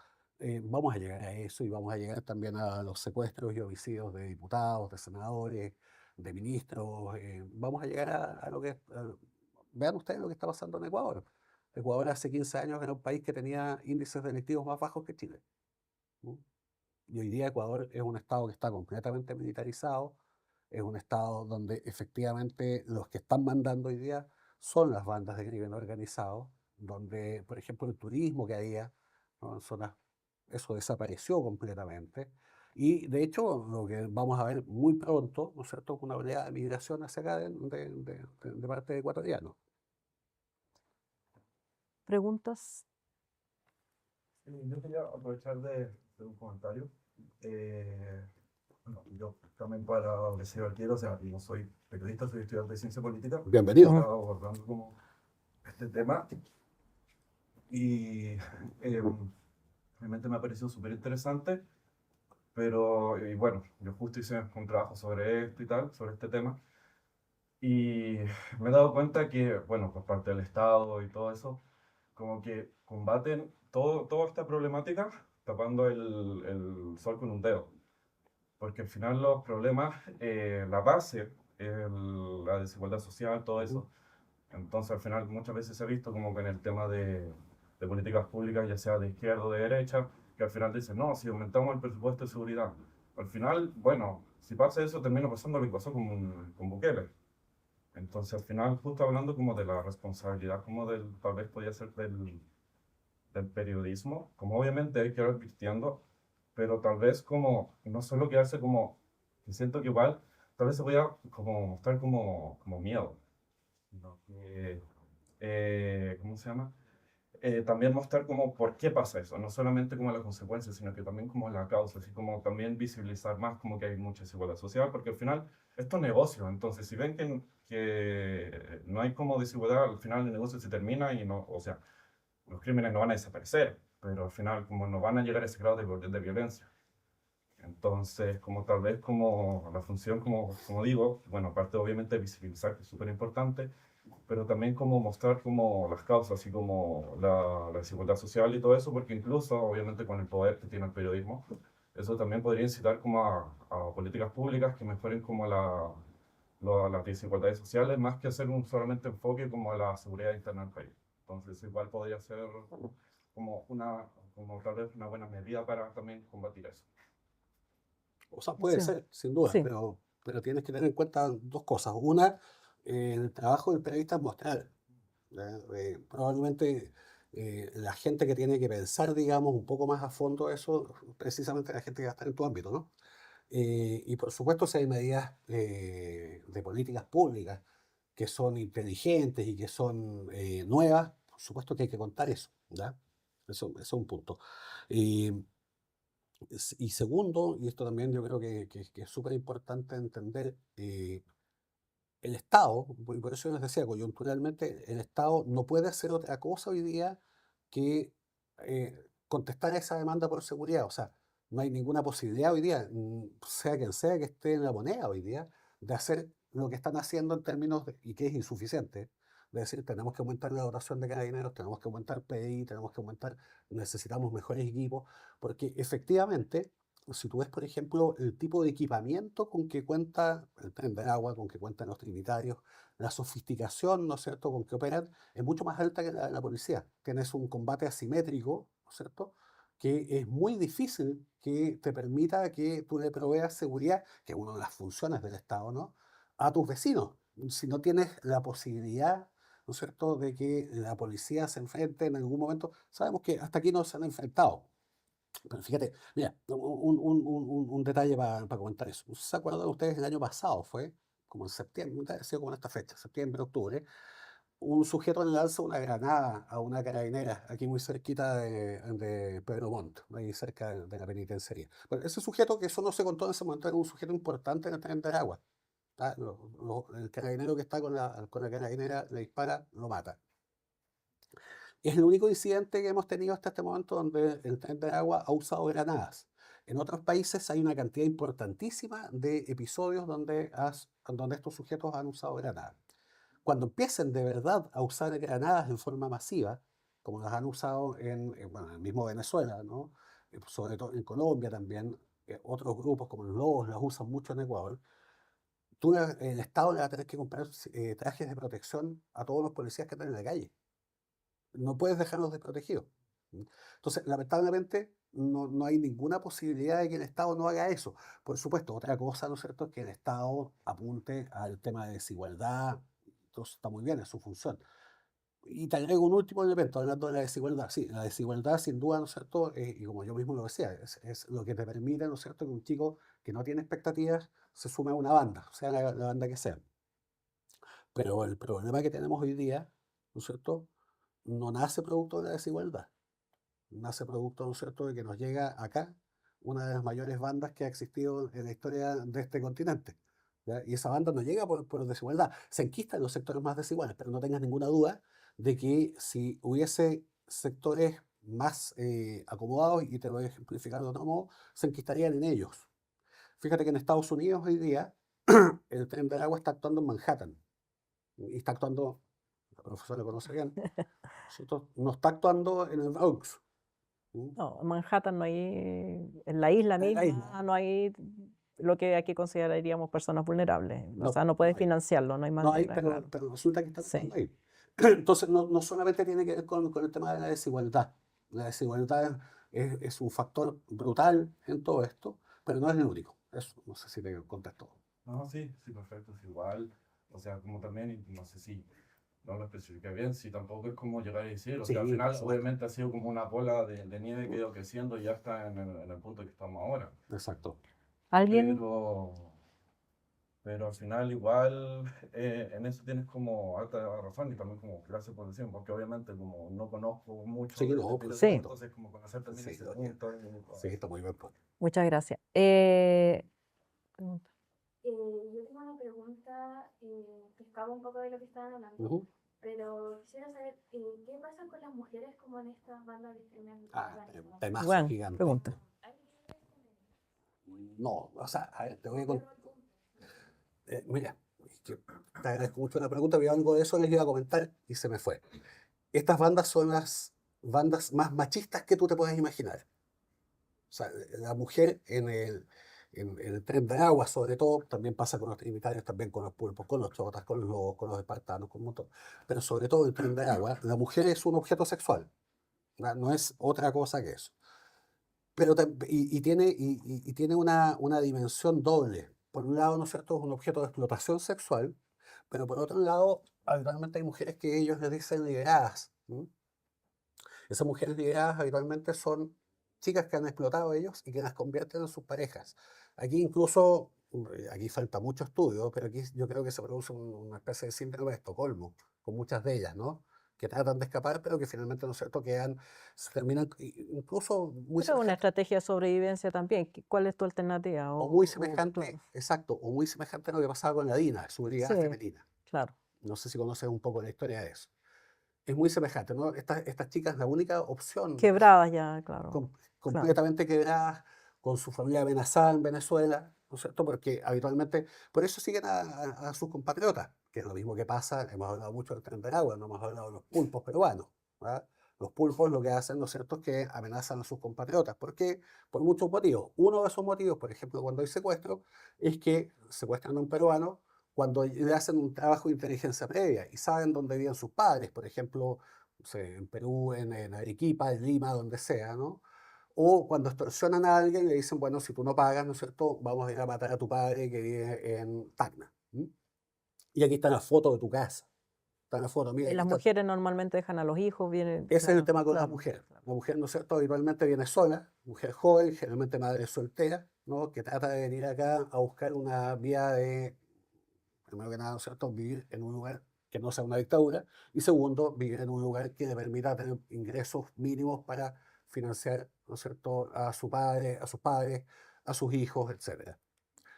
vamos a llegar a eso y vamos a llegar también a los secuestros y homicidios de diputados, de senadores, de ministros. Vamos a llegar a lo que. Vean ustedes lo que está pasando en Ecuador. Ecuador hace 15 años era un país que tenía índices delictivos más bajos que Chile. ¿no? Y hoy día Ecuador es un estado que está completamente militarizado, es un estado donde efectivamente los que están mandando hoy día son las bandas de crimen organizado, donde, por ejemplo, el turismo que había, ¿no? En zonas, eso desapareció completamente. Y de hecho, lo que vamos a ver muy pronto, ¿no es cierto?, es una oleada de migración hacia acá de parte de ecuatorianos. ¿Preguntas? Yo quería aprovechar de un comentario. Eh, bueno, yo también para decir quiero, o sea, no soy periodista, soy estudiante de ciencia política. Bienvenido. Ujú. Estaba abordando como este tema y realmente me ha parecido súper interesante, pero y bueno, yo justo hice un trabajo sobre esto y tal, sobre este tema, y me he dado cuenta que, bueno, por parte del Estado y todo eso, como que combaten toda esta problemática tapando el sol con un dedo. Porque al final los problemas, la base, la desigualdad social, todo eso. Entonces al final muchas veces se ha visto como que en el tema de políticas públicas, ya sea de izquierda o de derecha, que al final dicen, no, si aumentamos el presupuesto de seguridad. Al final, bueno, si pasa eso, termina pasando lo que pasó con Bukele. Entonces al final, justo hablando como de la responsabilidad, como del, tal vez podía ser del periodismo, como obviamente hay que ir advirtiendo, pero tal vez como no solo quedarse como, que siento que igual, tal vez se voy a como mostrar como miedo, ¿no? ¿Cómo se llama? También mostrar como por qué pasa eso, no solamente como la consecuencia, sino que también como la causa, así como también visibilizar más como que hay mucha desigualdad social, porque al final esto es negocio, entonces si ven que no hay como desigualdad, al final el negocio se termina y no, o sea, los crímenes no van a desaparecer, pero al final como no van a llegar a ese grado de violencia. Entonces, como tal vez como la función, como digo, bueno, aparte obviamente de visibilizar, que es súper importante, pero también como mostrar como las causas, así como la desigualdad social y todo eso, porque incluso obviamente con el poder que tiene el periodismo, eso también podría incitar como a políticas públicas que mejoren como las desigualdades sociales, más que hacer un solamente enfoque como a la seguridad interna del país. Entonces, igual podría ser como como tal vez una buena medida para también combatir eso. O sea, puede Sí, ser, sin duda, sí, pero tienes que tener en cuenta dos cosas. Una, el trabajo del periodista es mostrar. ¿Ya? Probablemente la gente que tiene que pensar, digamos, un poco más a fondo eso, precisamente la gente que va a estar en tu ámbito, ¿no? Y por supuesto, si hay medidas de políticas públicas que son inteligentes y que son nuevas, por supuesto que hay que contar eso, ¿ya? Eso es un punto. Y, y segundo, y esto también yo creo que es súper importante entender, el Estado, y por eso yo les decía, coyunturalmente, el Estado no puede hacer otra cosa hoy día que contestar a esa demanda por seguridad. O sea, no hay ninguna posibilidad hoy día, sea quien sea que esté en la moneda hoy día, de hacer lo que están haciendo en términos y que es insuficiente. De decir, tenemos que aumentar la dotación de carabineros, tenemos que aumentar PDI, tenemos que aumentar, necesitamos mejores equipos, porque efectivamente si tú ves, por ejemplo, el tipo de equipamiento con que cuenta el Tren de Agua, con que cuentan los trinitarios, la sofisticación, ¿no es cierto?, con que operan, es mucho más alta que la de la policía. Tienes un combate asimétrico, ¿no es cierto?, que es muy difícil que te permita que tú le proveas seguridad, que es una de las funciones del Estado, ¿no?, a tus vecinos. Si no tienes la posibilidad, ¿no es cierto?, de que la policía se enfrente en algún momento, sabemos que hasta aquí no se han enfrentado. Pero fíjate, mira, un detalle para comentar eso. ¿Se acuerdan ustedes el año pasado? Fue como en septiembre, ha sido como en esta fecha, septiembre, octubre. Un sujeto le lanza una granada a una carabinera, aquí muy cerquita de Pedro Montt, ahí cerca de la penitenciaría. Bueno, ese sujeto, que eso no se contó en ese momento, era un sujeto importante en el tren de Aragua. ¿Tá? El carabinero que está con la carabinera le dispara, lo mata. Es el único incidente que hemos tenido hasta este momento donde el Tren de Agua ha usado granadas. En otros países hay una cantidad importantísima de episodios donde estos sujetos han usado granadas. Cuando empiecen de verdad a usar granadas en forma masiva, como las han usado bueno, en el mismo Venezuela, ¿no? Sobre todo en Colombia también, otros grupos como los Lobos las usan mucho en Ecuador, el Estado le va a tener que comprar trajes de protección a todos los policías que están en la calle. No puedes dejarlos desprotegidos. ¿Mm? Entonces, lamentablemente, no hay ninguna posibilidad de que el Estado no haga eso. Por supuesto, otra cosa, ¿no es cierto?, es que el Estado apunte al tema de desigualdad. Entonces, está muy bien, es su función. Y te agrego un último elemento, hablando de la desigualdad. Sí, la desigualdad, sin duda, ¿no es cierto?, y como yo mismo lo decía, es lo que te permite, ¿no es cierto?, que un chico que no tiene expectativas se sume a una banda, sea la banda que sea. Pero el problema que tenemos hoy día, ¿no es cierto?, no nace producto de la desigualdad, nace producto, ¿no es cierto?, de que nos llega acá una de las mayores bandas que ha existido en la historia de este continente. ¿Ya? Y esa banda no llega por desigualdad, se enquista en los sectores más desiguales, pero no tengas ninguna duda de que si hubiese sectores más acomodados, y te lo voy a ejemplificar de otro modo, se enquistarían en ellos. Fíjate que en Estados Unidos hoy día el tren del agua está actuando en Manhattan y está actuando, la profesora lo conoce bien, ¿cierto? No está actuando en el Bronx. ¿Mm? No, en Manhattan no hay, en la isla En la isla. misma no hay lo que aquí consideraríamos personas vulnerables. O No, sea, no no puedes hay. financiarlo, no hay No hay, manera, claro. pero resulta que está Sí. actuando ahí. Entonces, no solamente tiene que ver con el tema de la desigualdad. La desigualdad es un factor brutal en todo esto, pero no es el único. Eso, no sé si te contesto. No, sí, sí, perfecto, es igual. O sea, como también, y no sé si no lo especifica bien, si tampoco es como llegar y decir, o Sí, sea, al por final supuesto. obviamente ha sido como una bola de nieve que ha ido creciendo y ya está en el punto que estamos ahora. Exacto. ¿Alguien? Pero, pero al final igual en eso tienes como alta razón y también como gracias por decirlo, porque obviamente como no conozco mucho Sí, de no, este por tema, Sí, supuesto. entonces como conocer también Sí, ese punto y todo sí, eso. está muy bien. Pues. muchas gracias. Pregunta. Yo tengo una pregunta que escapa un poco de lo que estaban hablando, Ujú. pero quisiera saber qué pasa con las mujeres como en estas bandas de crimen Ah, organizado. temazo Bueno, gigante. pregunta. ¿Hay que ver con el No, o sea, a ver, te voy a rol contar. como- Mira, es que te agradezco mucho la pregunta, pero algo de eso les iba a comentar y se me fue. Estas bandas son las bandas más machistas que tú te puedes imaginar. O sea, la mujer en el tren de agua, sobre todo, también pasa con los trinitarios, también con los pulpos, con los chotas, con los espartanos, con un montón. Pero sobre todo en el tren de agua, la mujer es un objeto sexual, ¿no? No es otra cosa que eso. Pero tiene una dimensión doble. Por un lado, ¿no es cierto?, es un objeto de explotación sexual, pero por otro lado, habitualmente hay mujeres que ellos les dicen liberadas. ¿Mm? Esas mujeres liberadas habitualmente son chicas que han explotado a ellos y que las convierten en sus parejas. Aquí incluso, aquí falta mucho estudio, pero aquí yo creo que se produce una especie de síndrome de Estocolmo con muchas de ellas, ¿no? Que tratan de escapar, pero que finalmente, ¿no es cierto?, se terminan, incluso muy Pero es una semejante, estrategia de sobrevivencia también. ¿Cuál es tu alternativa? o muy Claro. semejante, exacto, o muy semejante a lo que pasaba con la Dina, su brigada Sí, femenina. claro. No sé si conoces un poco la historia de eso. Es muy semejante, ¿no? Estas chicas, la única opción Quebradas ya, claro. com- Claro. completamente quebradas, con su familia amenazada en Venezuela, ¿no es cierto? Porque habitualmente, por eso siguen a sus compatriotas, que es lo mismo que pasa, hemos hablado mucho del tren del agua, no hemos hablado de los pulpos peruanos, ¿verdad? Los pulpos lo que hacen, ¿no es cierto?, es que amenazan a sus compatriotas. ¿Por qué? Por muchos motivos. Uno de esos motivos, por ejemplo, cuando hay secuestro, es que secuestran a un peruano cuando le hacen un trabajo de inteligencia previa y saben dónde viven sus padres, por ejemplo, no sé, en Perú, en Arequipa, en Lima, donde sea, ¿no? O cuando extorsionan a alguien y le dicen, bueno, si tú no pagas, ¿no es cierto?, vamos a ir a matar a tu padre que vive en Tacna. ¿Mm? Y aquí está la foto de tu casa. Está la foto, mira, Y aquí las está. mujeres normalmente dejan a los hijos, vienen, Ese es el claro, tema con la claro, mujer. claro. La mujer, ¿no es cierto?, habitualmente viene sola, mujer joven, generalmente madre soltera, ¿no?, que trata de venir acá a buscar una vía de, primero que nada, ¿no es cierto?, vivir en un lugar que no sea una dictadura, y segundo, vivir en un lugar que le permita tener ingresos mínimos para financiar, ¿no es cierto?, a su padre, a sus padres, a sus hijos, etc.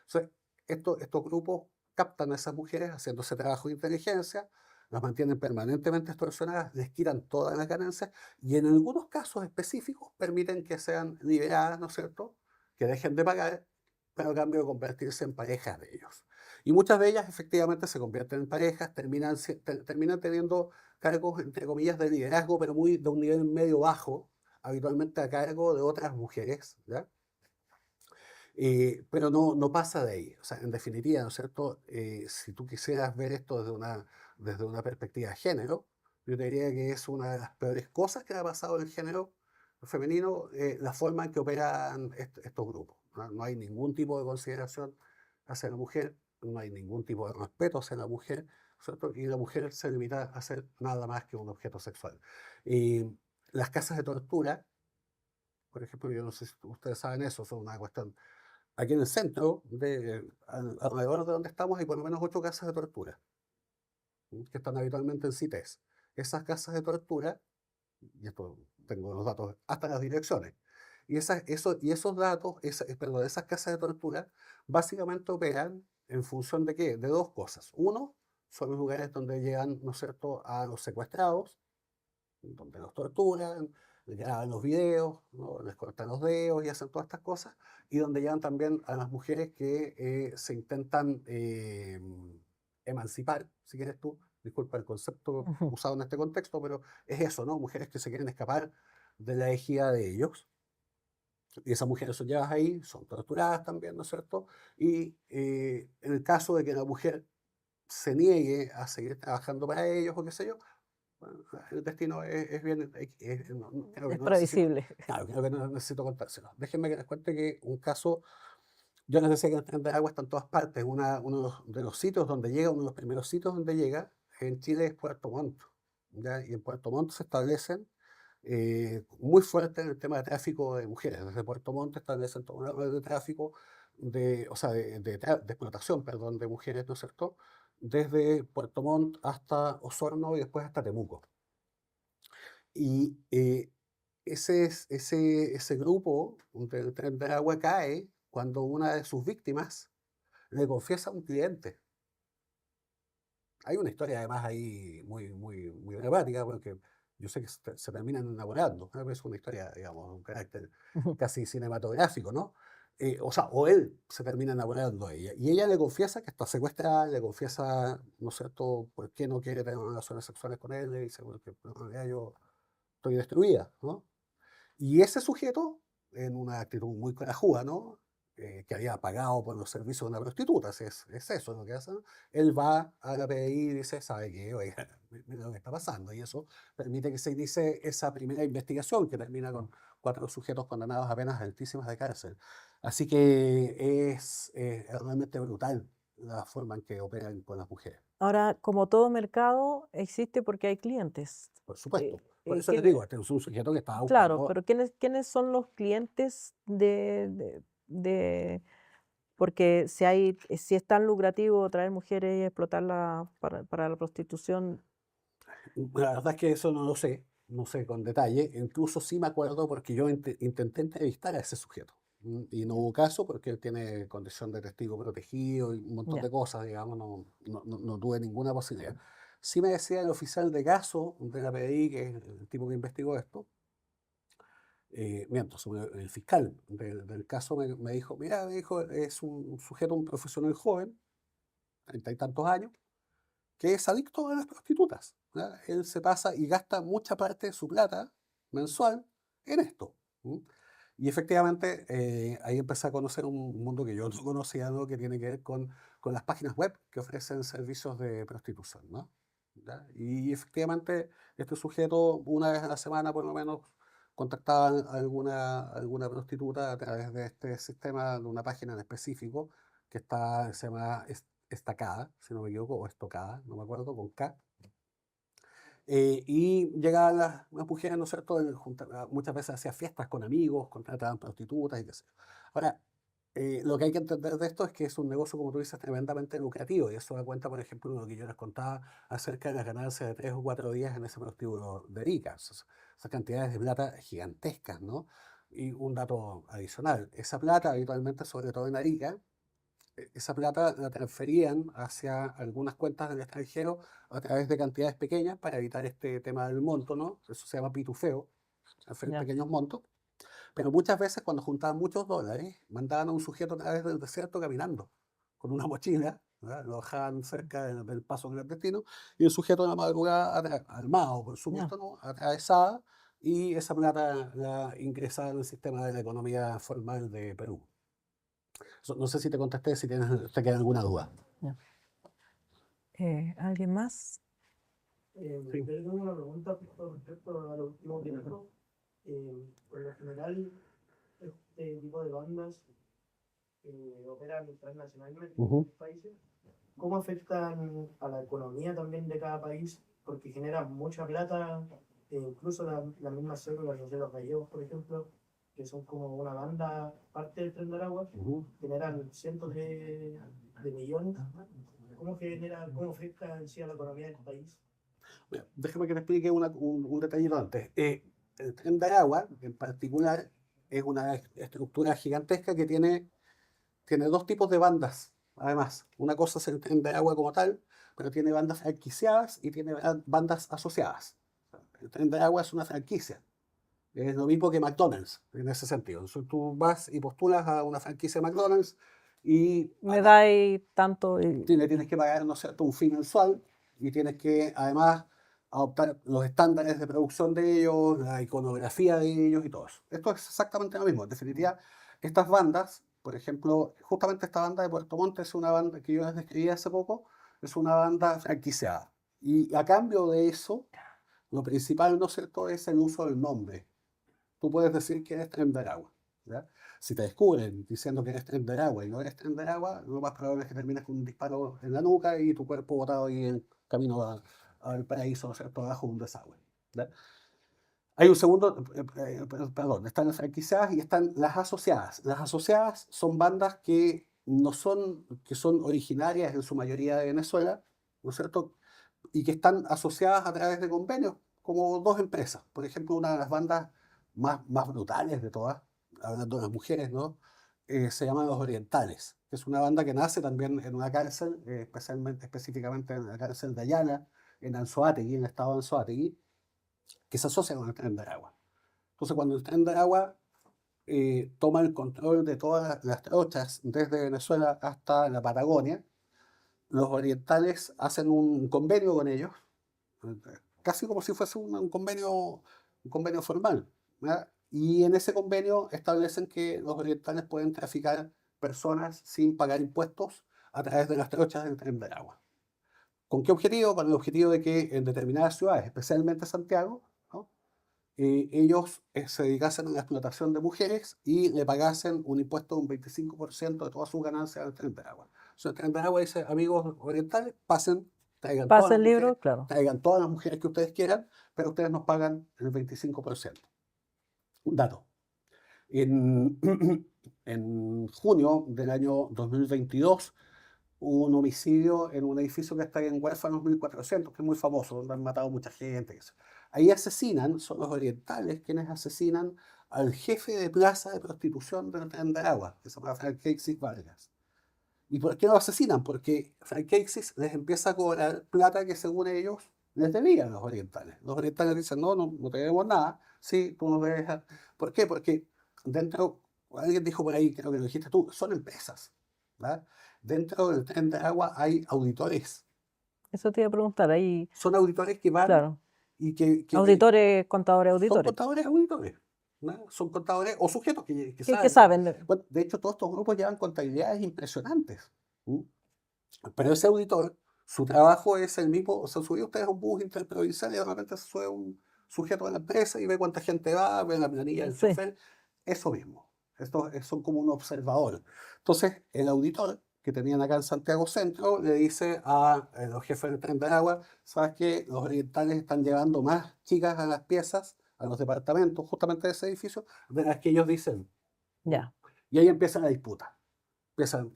Entonces, estos grupos captan a esas mujeres haciendo ese trabajo de inteligencia, las mantienen permanentemente extorsionadas, les quitan todas las ganancias y en algunos casos específicos permiten que sean liberadas, ¿no es cierto?, que dejen de pagar, pero a cambio de convertirse en parejas de ellos. Y muchas de ellas efectivamente se convierten en parejas, terminan teniendo cargos, entre comillas, de liderazgo, pero muy de un nivel medio bajo, habitualmente a cargo de otras mujeres, ¿ya? Pero no pasa de ahí. O sea, en definitiva, ¿no es cierto? Si tú quisieras ver esto desde una perspectiva de género, yo te diría que es una de las peores cosas que ha pasado en el género femenino, la forma en que operan estos grupos. No hay ningún tipo de consideración hacia la mujer, no hay ningún tipo de respeto hacia la mujer, ¿cierto? Y la mujer se limita a ser nada más que un objeto sexual. Y las casas de tortura, por ejemplo, yo no sé si ustedes saben eso, son una cuestión. Aquí en el centro, alrededor de donde estamos, hay por lo menos 8 casas de tortura, que están habitualmente en CITES. Esas casas de tortura, y esto tengo los datos hasta las direcciones, y esos datos, perdón, esas casas de tortura, básicamente operan en función de ¿qué? De dos cosas. Uno, son los lugares donde llegan, ¿no es cierto?, a los secuestrados, donde los torturan, les graban los videos, ¿no? Les cortan los dedos y hacen todas estas cosas, y donde llevan también a las mujeres que se intentan emancipar, si quieres tú, disculpa el concepto Ujú. usado en este contexto, pero es eso, ¿no? Mujeres que se quieren escapar de la ejida de ellos, y esas mujeres son llevadas ahí, son torturadas también, ¿no es cierto? Y en el caso de que la mujer se niegue a seguir trabajando para ellos o qué sé yo, bueno, el destino es bien, creo que Es no necesito, previsible. claro, creo que no necesito contárselo. Déjenme que les cuente que un caso, yo les decía que el tren de agua está en todas partes, uno de los sitios donde llega, uno de los primeros sitios donde llega en Chile es Puerto Montt, ¿ya? Y en Puerto Montt se establecen muy fuerte en el tema de tráfico de mujeres. Desde Puerto Montt establecen toda una red de tráfico, o sea, de explotación, perdón, de mujeres, ¿no es cierto? Desde Puerto Montt hasta Osorno y después hasta Temuco. Y ese grupo del Tren del Agua cae cuando una de sus víctimas le confiesa a un cliente. Hay una historia además ahí muy dramática, porque yo sé que se terminan enamorando, ¿no? Es una historia, digamos, de un carácter Ujú. casi cinematográfico, ¿no? O sea, o él se termina enamorando de ella. Y ella le confiesa que está secuestrada, le confiesa, ¿no es cierto?, por qué no quiere tener relaciones sexuales con él, le dice, bueno, que en realidad yo estoy destruida, ¿no? Y ese sujeto, en una actitud muy corajuda, ¿no? Que había pagado por los servicios de una prostituta, es eso lo que hace, ¿no? Él va a la PDI y dice, ¿sabe qué? Oiga, mira lo que está pasando. Y eso permite que se inicie esa primera investigación que termina con 4 sujetos condenados a penas altísimas de cárcel. Así que es realmente brutal la forma en que operan con las mujeres, Ahora, como todo mercado, existe porque hay clientes. por supuesto. Por eso les ¿Quién- digo, este es un sujeto que está claro, buscando. pero ¿quiénes son los clientes porque si es tan lucrativo traer mujeres y explotarlas para la prostitución? La verdad es que eso no lo sé, no sé con detalle. Incluso sí me acuerdo porque yo intenté entrevistar a ese sujeto. Y no Ya, hubo caso porque él tiene condición de testigo protegido y un montón ya. de cosas, digamos, no tuve ninguna posibilidad. Sí me decía el oficial de caso de la PDI, que es el tipo que investigó esto, miento, el fiscal del caso me dijo, mira, me dijo, es un sujeto, un profesional joven, 30 y tantos años, que es adicto a las prostitutas, ¿ya? Él se pasa y gasta mucha parte de su plata mensual en esto. ¿Mm? Y efectivamente ahí empecé a conocer un mundo que yo no conocía, ¿no? Que tiene que ver con las páginas web que ofrecen servicios de prostitución, ¿no? ¿Ya? Y efectivamente este sujeto una vez a la semana por lo menos contactaba a alguna prostituta a través de este sistema, de una página en específico que se llama Estacada, si no me equivoco, o Estocada, no me acuerdo, con K. Y llegaban las mujeres, ¿no es cierto? Muchas veces hacían fiestas con amigos, contrataban prostitutas y qué sé yo. Ahora, lo que hay que entender de esto es que es un negocio, como tú dices, tremendamente lucrativo. Y eso da cuenta, por ejemplo, de lo que yo les contaba acerca de las ganancias de 3 o 4 días en ese prostíbulo de Arica. Esas cantidades de plata gigantescas, ¿no? Y un dato adicional, esa plata habitualmente, sobre todo en Arica, esa plata la transferían hacia algunas cuentas del extranjero a través de cantidades pequeñas para evitar este tema del monto, ¿no? Eso se llama pitufeo, transferir Ya. pequeños montos. Pero muchas veces cuando juntaban muchos dólares, mandaban a un sujeto a través del desierto caminando, con una mochila, ¿verdad? Lo dejaban cerca del paso clandestino, y el sujeto en la madrugada, armado, por Ya. supuesto, ¿no? Atravesaba, y esa plata la ingresaba en el sistema de la economía formal de Perú. No sé si te contesté, si te queda alguna duda. Ya. ¿Alguien más? Sí. Tengo una pregunta respecto a lo último que dijo. Por lo general, este tipo de bandas operan transnacionalmente en Ujú. otros países. ¿Cómo afectan a la economía también de cada país? Porque generan mucha plata, incluso las mismas células, no sé, los gallegos, por ejemplo, que son como una banda, parte del Tren de Aragua, Ujú. generan cientos de millones. ¿Cómo afecta en sí a la economía del país? Mira, déjame que te explique un detallito antes. El Tren de Aragua, en particular, es una estructura gigantesca que tiene dos tipos de bandas, además. Una cosa es el Tren de Aragua como tal, pero tiene bandas franquiciadas y tiene bandas asociadas. El Tren de Aragua es una franquicia. Es lo mismo que McDonald's en ese sentido. Entonces, tú vas y postulas a una franquicia de McDonald's y Me dais tanto y le tienes que pagar, ¿no es cierto?, un fee mensual y tienes que además adoptar los estándares de producción de ellos, la iconografía de ellos y todo eso. Esto es exactamente lo mismo. En definitiva, estas bandas, por ejemplo, justamente esta banda de Puerto Montt es una banda que yo les describí hace poco, es una banda franquiciada. Y a cambio de eso, lo principal, ¿no es cierto?, es el uso del nombre. Tú puedes decir que eres Tren de Aragua, ¿ya? Si te descubren diciendo que eres Tren de Aragua y no eres Tren de Aragua, lo más probable es que termines con un disparo en la nuca y tu cuerpo botado ahí en camino al paraíso, ¿no es cierto?, abajo de un desagüe, ¿ya? Hay un segundo, perdón, están las franquiciadas y están las asociadas. Las asociadas son bandas que no son, que son originarias en su mayoría de Venezuela, ¿no es cierto?, y que están asociadas a través de convenios, como dos empresas. Por ejemplo, una de las bandas más brutales de todas, hablando de las mujeres, ¿no? Se llama Los Orientales, que es una banda que nace también en una cárcel, específicamente en la cárcel de Ayala, en Anzoátegui, en el estado de Anzoátegui, que se asocia con el Tren de Aragua. Entonces, cuando el Tren de Aragua toma el control de todas las trochas desde Venezuela hasta la Patagonia, los orientales hacen un convenio con ellos, casi como si fuese un convenio formal, ¿ya? Y en ese convenio establecen que los orientales pueden traficar personas sin pagar impuestos a través de las trochas del Tren de Aragua. ¿Con qué objetivo? Con el objetivo de que en determinadas ciudades, especialmente Santiago, ¿no?, ellos se dedicasen a la explotación de mujeres y le pagasen un impuesto de un 25% de todas sus ganancias al Tren de Aragua. Entonces el Tren de Aragua dice, amigos orientales, pasen, pasa el libro, claro. traigan todas las mujeres que ustedes quieran, pero ustedes nos pagan el 25%. Un dato. En, en junio del año 2022 hubo un homicidio en un edificio que está en Huérfanos 1400, que es muy famoso, donde han matado mucha gente. Ahí asesinan, son los orientales quienes asesinan al jefe de plaza de prostitución del Tren de Aragua, que se llama Franquexis Vargas. ¿Y por qué lo asesinan? Porque Franquexis les empieza a cobrar plata que según ellos les debían los orientales. Los orientales dicen, no te debemos nada, sí, tú nos debes. ¿Por qué? Porque dentro, alguien dijo por ahí, creo que lo dijiste tú, son empresas, ¿verdad? Dentro del Tren de Aragua hay auditores. Eso te iba a preguntar ahí, Son auditores que van claro. y que Auditores, contadores, son auditores. contadores auditores, ¿no? Son contadores o sujetos que ¿Qué saben. saben? Bueno, de hecho, todos estos grupos llevan contabilidades impresionantes. ¿Mm? Pero ese auditor, su trabajo es el mismo, o sea, subir ustedes a un bus interprovincial y de repente se sube un sujeto de la empresa y ve cuánta gente va, ve la planilla del Sí. chofer, eso mismo. Estos son como un observador. Entonces, el auditor que tenían acá en Santiago Centro le dice a los jefes del Tren de Aragua, ¿sabes qué? Los orientales están llevando más chicas a las piezas, a los departamentos justamente de ese edificio, de las que ellos dicen. Ya. Y ahí empieza la disputa. Empiezan,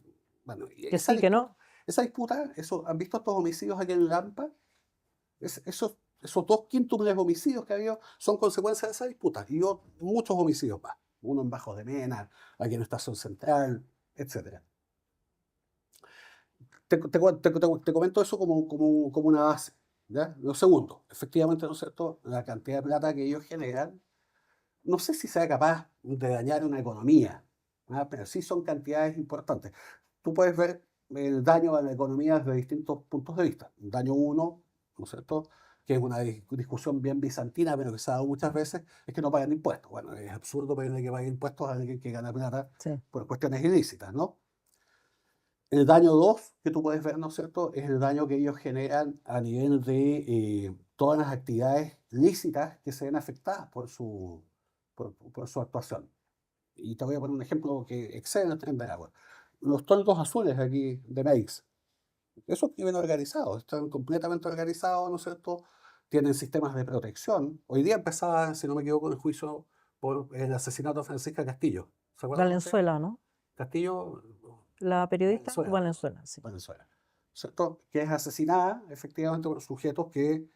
bueno, y Que esa sí, que no. esa disputa, ¿han visto estos homicidios aquí en Lampa? Esos dos quíntuples homicidios que ha habido son consecuencia de esa disputa. Y muchos homicidios más. Uno en Bajos de Mena, aquí en Estación Central, etc. Te comento eso como una base, ¿ya? Lo segundo, efectivamente, ¿no es cierto?, la cantidad de plata que ellos generan, no sé si sea capaz de dañar una economía, ¿ah? Pero sí son cantidades importantes. Tú puedes ver el daño a la economía desde distintos puntos de vista. El daño uno, ¿no es cierto?, que es una discusión bien bizantina, pero que se ha dado muchas veces, es que no pagan impuestos. Bueno, es absurdo pedirle que pague impuestos a alguien que gana plata Sí. por cuestiones ilícitas, ¿no? El daño 2 que tú puedes ver, ¿no es cierto?, es el daño que ellos generan a nivel de todas las actividades lícitas que se ven afectadas por su actuación. Y te voy a poner un ejemplo que excede el tren de agua. Los toldos azules aquí de Meix, esos viven organizados, están completamente organizados, ¿no es cierto? Tienen sistemas de protección. Hoy día empezaba, si no me equivoco, el juicio por el asesinato de Francisca Castillo. ¿Se acuerdan ustedes? Valenzuela, ¿no? Castillo, La periodista Valenzuela. Valenzuela, sí. Venezuela, ¿cierto? Que es asesinada efectivamente por sujetos que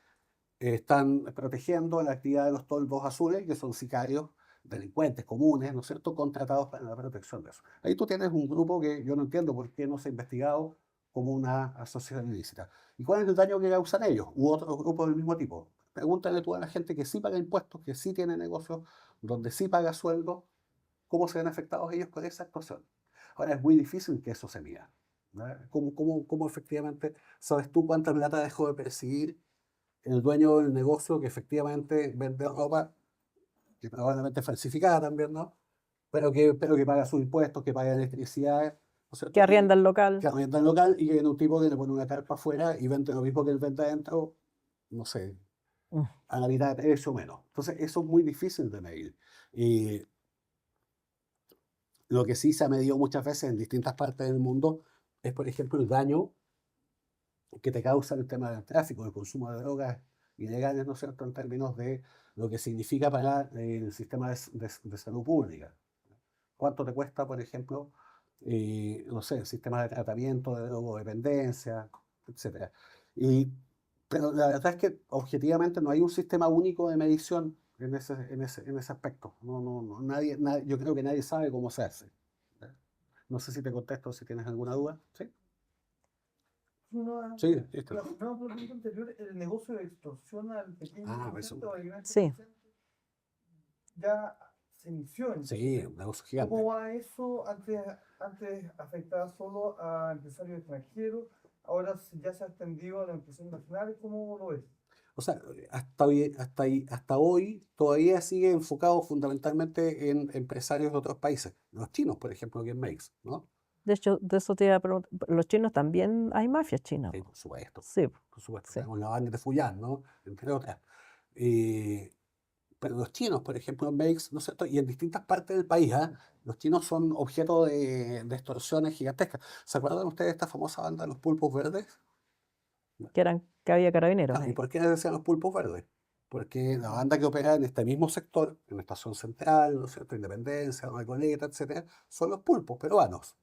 están protegiendo la actividad de los toldos azules, que son sicarios, delincuentes comunes, ¿no es cierto?, contratados para la protección de eso. Ahí tú tienes un grupo que yo no entiendo por qué no se ha investigado como una asociación ilícita. ¿Y cuál es el daño que causan ellos? U otros grupos del mismo tipo. Pregúntale tú a la gente que sí paga impuestos, que sí tiene negocios, donde sí paga sueldo, cómo se ven afectados ellos con esa actuación. Ahora, es muy difícil que eso se mida. ¿Verdad? ¿Cómo efectivamente sabes tú cuánta plata dejó de percibir el dueño del negocio que efectivamente vende ropa, que probablemente es falsificada también, ¿no? Pero que paga sus impuestos, que paga electricidad, ¿no es cierto? Que arrienda el local. Que arrienda el local y que viene un tipo que le pone una carpa afuera y vende lo mismo que él vende adentro, no sé, Mm. a la mitad de precio o menos. Entonces, eso es muy difícil de medir. Y lo que sí se ha medido muchas veces en distintas partes del mundo es, por ejemplo, el daño que te causa el tema del tráfico, el consumo de drogas ilegales, ¿no es cierto?, en términos de lo que significa para el sistema de salud pública. ¿Cuánto te cuesta, por ejemplo, no sé, el sistema de tratamiento de drogodependencia, etcétera? Pero la verdad es que objetivamente no hay un sistema único de medición en ese aspecto. Yo creo que nadie sabe cómo se hace. No sé si te contesto, si tienes alguna duda. ¿Sí? Sí, listo. La pregunta anterior, el negocio de extorsión al pequeño Eso. comerciante o al gran Sí. comerciante ya se inició en Sí, Chile. un negocio gigante. ¿Cómo va eso? Antes afectaba solo a empresarios extranjeros, ahora ya se ha extendido a las empresas nacionales. ¿Cómo lo ves? O sea, hasta hoy todavía sigue enfocado fundamentalmente en empresarios de otros países. Los chinos, por ejemplo, que en Meix, ¿no? De hecho, de eso te iba a preguntar. Los chinos también, hay mafias chinas. Sí, po. por supuesto. Sí, po. Por supuesto. Sí. Tenemos la banda de Fuyan, ¿no? Entre otras. Pero los chinos, por ejemplo, en Meix, ¿no es cierto? Y en distintas partes del país, ¿ah? Los chinos son objeto de extorsiones gigantescas. ¿Se acuerdan ustedes de esta famosa banda de los pulpos verdes? Que había carabineros ¿Y ahí. por qué les decían los pulpos verdes? Porque la banda que opera en este mismo sector, en la Estación Central, ¿no es cierto?, Independencia, Recoleta, etcétera, son los pulpos peruanos.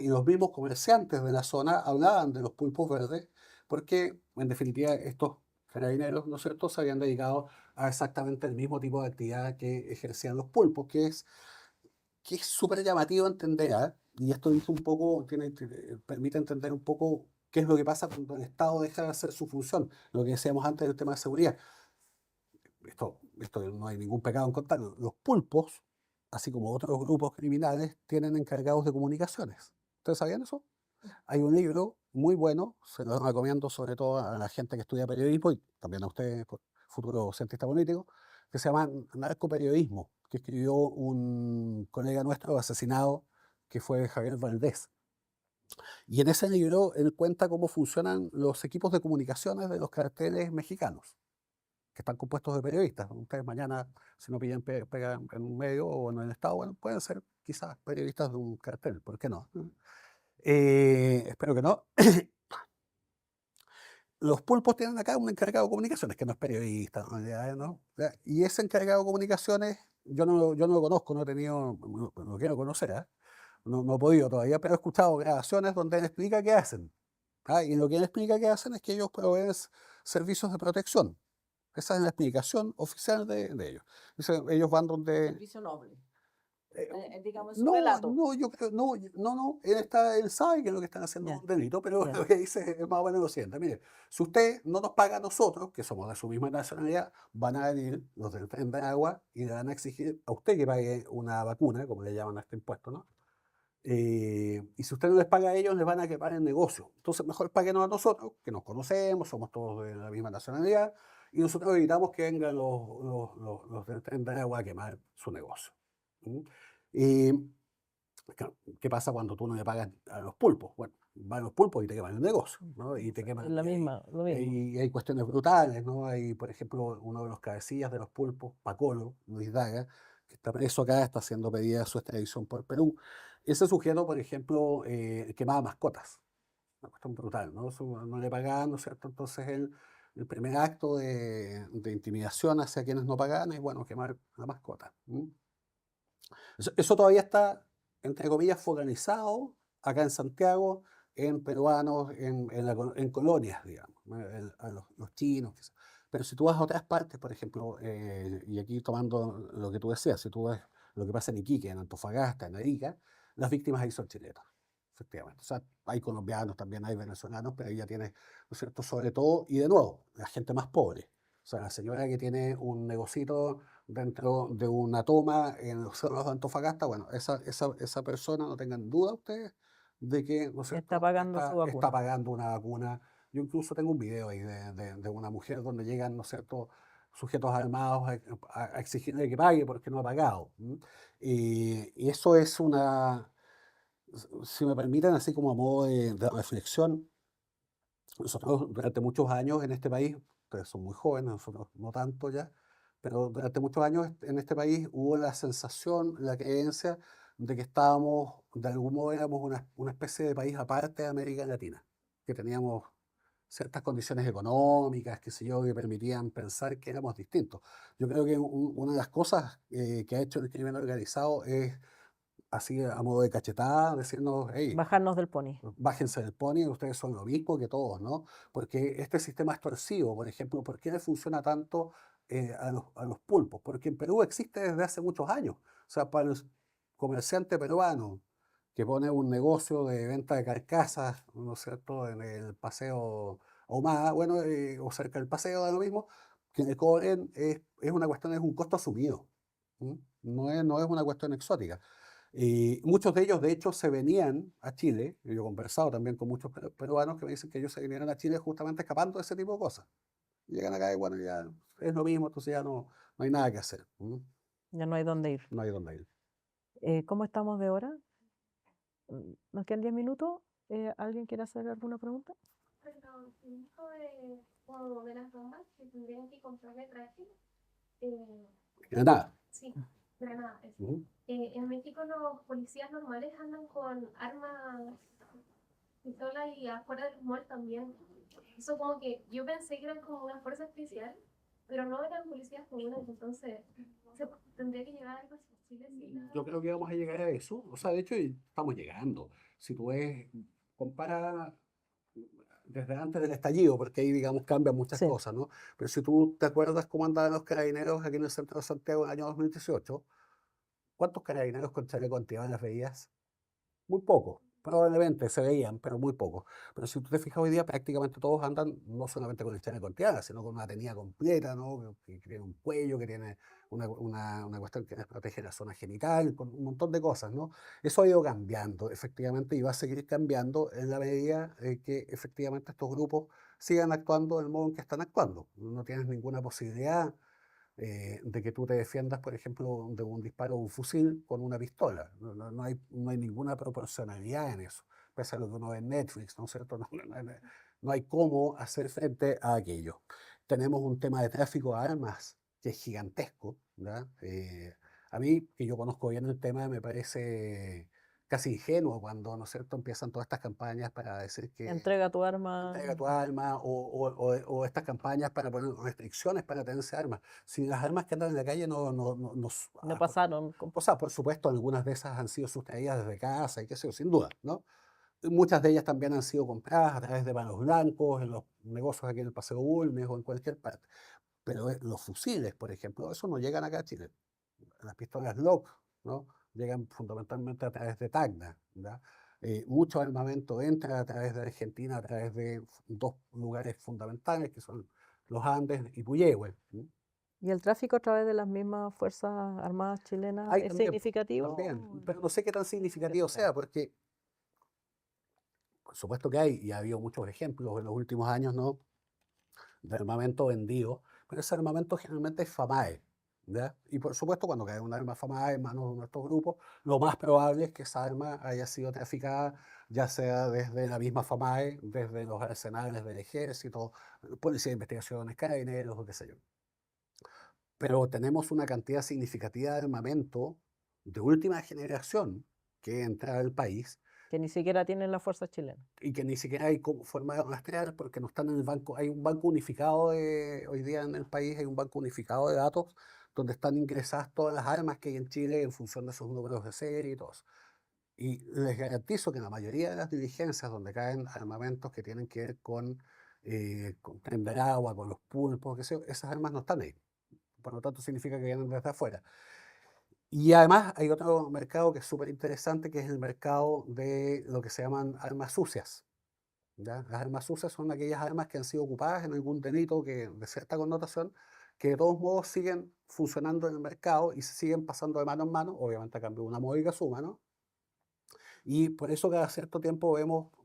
Y los mismos comerciantes de la zona hablaban de los pulpos verdes porque, en definitiva, estos carabineros, ¿no es cierto?, se habían dedicado a exactamente el mismo tipo de actividad que ejercían los pulpos, que es súper llamativo entender, y esto dice un poco, permite entender un poco qué es lo que pasa cuando el Estado deja de hacer su función, lo que decíamos antes del tema de seguridad. Esto no hay ningún pecado en contarlo. Los pulpos, así como otros grupos criminales, tienen encargados de comunicaciones. ¿Ustedes sabían eso? Hay un libro muy bueno, se lo recomiendo sobre todo a la gente que estudia periodismo y también a ustedes, futuro cientista político, que se llama Narcoperiodismo, que escribió un colega nuestro asesinado, que fue Javier Valdés. Y en ese libro él cuenta cómo funcionan los equipos de comunicaciones de los carteles mexicanos, que están compuestos de periodistas. Ustedes mañana, si no pillan pega en un medio o en el Estado, bueno, pueden ser quizás periodistas de un cartel, ¿por qué no? Espero que no. Los pulpos tienen acá un encargado de comunicaciones, que no es periodista, ¿no? Y ese encargado de comunicaciones, yo no lo conozco, no he tenido, no quiero conocer, no he podido todavía, pero he escuchado grabaciones donde él explica qué hacen. Y lo que él explica que hacen es que ellos proveen servicios de protección. Esa es la explicación oficial de ellos. Dice, ellos van donde... Servicio noble. eh, Digamos, su No, relato. no, yo creo, no, él sabe que lo que están haciendo Ya. es un delito, pero Ya. lo que dice es más o menos lo siguiente. Mire, si usted no nos paga a nosotros, que somos de su misma nacionalidad, van a venir los del Tren de Agua y le van a exigir a usted que pague una vacuna, como le llaman a este impuesto, ¿no? Y si usted no les paga a ellos, les van a quemar el negocio. Entonces, mejor páguenos a nosotros, que nos conocemos, somos todos de la misma nacionalidad, y nosotros evitamos que vengan los del Tren de Agua a quemar su negocio. ¿Mm? Y claro, ¿qué pasa cuando tú no le pagas a los pulpos? Bueno, van los pulpos y te queman el negocio, ¿no? Y te Es queman. lo mismo. Y hay cuestiones brutales, ¿no? Hay, por ejemplo, uno de los cabecillas de los pulpos, Pacolo, Luis Daga, que está preso acá, está siendo pedida su extradición por Perú. Ese sujeto, por ejemplo, quemaba mascotas. Una cuestión brutal, ¿no? No le pagaban, ¿no es cierto? Entonces el primer acto de intimidación hacia quienes no pagaban es, bueno, quemar la mascota. Eso todavía está, entre comillas, focalizado acá en Santiago, en peruanos, en colonias, digamos, ¿no? A los chinos, quizás. Pero si tú vas a otras partes, por ejemplo, y aquí tomando lo que tú decías, si tú ves lo que pasa en Iquique, en Antofagasta, en Arica, las víctimas ahí son chilenos, efectivamente. O sea, hay colombianos también, hay venezolanos, pero ahí ya tienes, ¿no es cierto?, sobre todo, y de nuevo, la gente más pobre. O sea, la señora que tiene un negocito dentro de una toma en los cerros de Antofagasta, bueno, esa persona, no tengan duda ustedes de que, ¿no es Está cierto?, pagando su está vacuna. pagando una vacuna. Yo incluso tengo un video ahí de una mujer donde llegan, ¿no es cierto?, sujetos armados a exigirle que pague porque no ha pagado. Y eso es si me permiten, así como a modo de reflexión, nosotros durante muchos años en este país, ustedes son muy jóvenes, nosotros no tanto ya, pero durante muchos años en este país hubo la sensación, la creencia de que estábamos, de algún modo éramos una especie de país aparte de América Latina, que teníamos ciertas condiciones económicas, qué sé yo, que permitían pensar que éramos distintos. Yo creo que una de las cosas que ha hecho el crimen organizado es, así a modo de cachetada, decirnos, hey, Bajarnos del pony. bájense del pony, ustedes son lo mismo que todos, ¿no? Porque este sistema extorsivo, por ejemplo, ¿por qué le funciona tanto a los pulpos? Porque en Perú existe desde hace muchos años. O sea, para el comerciante peruano que pone un negocio de venta de carcasas, ¿no es cierto?, en el Paseo Ahumada, bueno, o cerca del paseo, da lo mismo, que le cobren es una cuestión, es un costo asumido. ¿M? No es una cuestión exótica. Y muchos de ellos, de hecho, se venían a Chile. Y yo he conversado también con muchos peruanos que me dicen que ellos se vinieron a Chile justamente escapando de ese tipo de cosas. Llegan acá y bueno, ya es lo mismo, entonces ya no hay nada que hacer. Ya no hay dónde ir. No hay dónde ir. ¿Cómo estamos de hora? Nos quedan 10 minutos. ¿Alguien quiere hacer alguna pregunta? Perdón, esto de, como de las bombas que tendrían que comprarle traje. Eh, Nada. sí, granadas. Eso. Ujú. En México los policías normales andan con armas, pistolas y afuera de los malls también. Eso como que yo pensé que eran como una fuerza especial, pero no eran policías comunes, entonces tendría que llegar a algo así. Chile sí Yo creo que vamos a llegar a eso. O sea, de hecho, estamos llegando. Si tú ves, compara desde antes del estallido, porque ahí, digamos, cambian muchas Sí. cosas, ¿no? Pero si tú te acuerdas cómo andaban los carabineros aquí en el centro de Santiago en el año 2018, ¿cuántos carabineros con chaleco antibalas veías? Muy pocos. Probablemente se veían, pero muy pocos. Pero si tú te fijas hoy día, prácticamente todos andan no solamente con el chaleco antibalas, sino con una tenida completa, ¿no? Que tiene un cuello, que tiene una cuestión que les protege la zona genital, con un montón de cosas, ¿no? Eso ha ido cambiando, efectivamente, y va a seguir cambiando en la medida que efectivamente estos grupos sigan actuando del modo en que están actuando. No tienes ninguna posibilidad de que tú te defiendas, por ejemplo, de un disparo de un fusil con una pistola. No hay ninguna proporcionalidad en eso, pese a lo que uno ve en Netflix, ¿no es cierto? No hay cómo hacer frente a aquello. Tenemos un tema de tráfico de armas que es gigantesco, ¿verdad? A mí, que yo conozco bien el tema, me parece casi ingenuo cuando, ¿no es cierto?, empiezan todas estas campañas para decir que Entrega tu arma. entrega tu arma o estas campañas para poner restricciones para tenerse armas. Si las armas que andan en la calle No pasaron. o sea, por supuesto, algunas de esas han sido sustraídas desde casa y qué sé yo, sin duda, ¿no? Y muchas de ellas también han sido compradas a través de manos blancos, en los negocios aquí en el Paseo Bulnes o en cualquier parte. Pero los fusiles, por ejemplo, eso no llegan acá a Chile. Las pistolas Glock, ¿no? Llegan fundamentalmente a través de Tacna, ¿verdad? Mucho armamento entra a través de Argentina, a través de dos lugares fundamentales que son los Andes y Puyehue. ¿Y el tráfico a través de las mismas Fuerzas Armadas chilenas Hay es también, significativo? también, pero no sé qué tan significativo sea, porque por supuesto que hay, y ha habido muchos ejemplos en los últimos años, ¿no?, de armamento vendido, pero ese armamento generalmente es FAMAE, ¿ya? Y por supuesto, cuando cae un arma FAMAE en manos de nuestros grupos, lo más probable es que esa arma haya sido traficada, ya sea desde la misma FAMAE, desde los arsenales del ejército, policía de investigaciones, carabineros o qué sé yo. pero tenemos una cantidad significativa de armamento de última generación que entra al país Que ni siquiera tienen la fuerza chilena. y que ni siquiera hay forma de rastrear porque no están en el banco. Hay un banco unificado hoy día en el país, hay un banco unificado de datos donde están ingresadas todas las armas que hay en Chile en función de sus números de serie y todo eso. Y les garantizo que en la mayoría de las diligencias donde caen armamentos que tienen que ver con prender agua, con los pulpos, qué sé yo, esas armas no están ahí. Por lo tanto, significa que vienen desde afuera. Y además hay otro mercado que es súper interesante, que es el mercado de lo que se llaman armas sucias. ¿Ya? Las armas sucias son aquellas armas que han sido ocupadas en algún delito de cierta connotación, que de todos modos siguen funcionando en el mercado y se siguen pasando de mano en mano, obviamente a cambio de una módica suma, ¿no? Y por eso cada cierto tiempo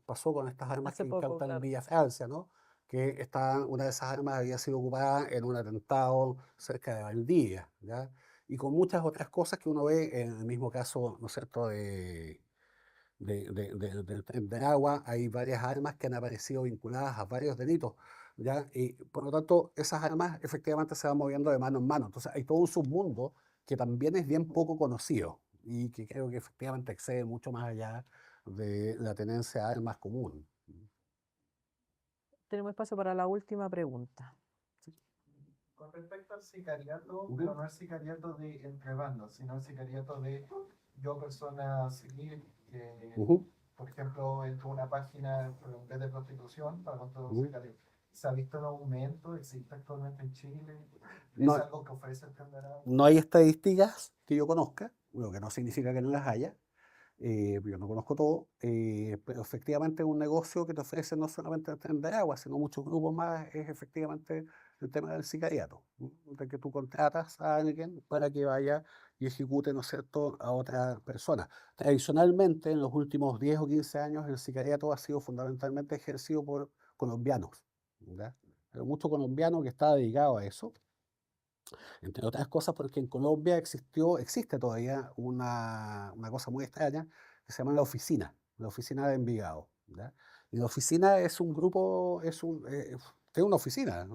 pasó con estas armas Hace que poco, incautan en claro. Villa Francia, ¿no? Que una de esas armas había sido ocupada en un atentado cerca de Valdivia, ¿ya? Y con muchas otras cosas que uno ve en el mismo caso, ¿no es cierto?, del Tren de Agua, hay varias armas que han aparecido vinculadas a varios delitos, ¿ya? Y por lo tanto, esas armas efectivamente se van moviendo de mano en mano. Entonces, hay todo un submundo que también es bien poco conocido y que creo que efectivamente excede mucho más allá de la tenencia de armas común. Tenemos espacio para la última pregunta. Con respecto al sicariato, Ujú. pero no el sicariato de entre bandas, sino el sicariato de yo, persona civil, que, Ujú, por ejemplo, entro a una página en vez de prostitución para controlar un ujú. sicario. ¿Se ha visto un aumento? ¿Existe actualmente en Chile? ¿Es No, algo que ofrece el Candará? no hay estadísticas que yo conozca, lo que no significa que no las haya. Yo no conozco todo, pero efectivamente es un negocio que te ofrece no solamente el Tren de Agua, sino muchos grupos más, es efectivamente el tema del sicariato, ¿no? De que tú contratas a alguien para que vaya y ejecute, ¿no es cierto?, a otra persona. Tradicionalmente, en los últimos 10 o 15 años, el sicariato ha sido fundamentalmente ejercido por colombianos, ¿ya? Pero mucho colombiano que está dedicado a eso. Entre otras cosas porque en Colombia existe todavía una cosa muy extraña que se llama la oficina de Envigado, ¿ya? Y la oficina es un grupo, es una oficina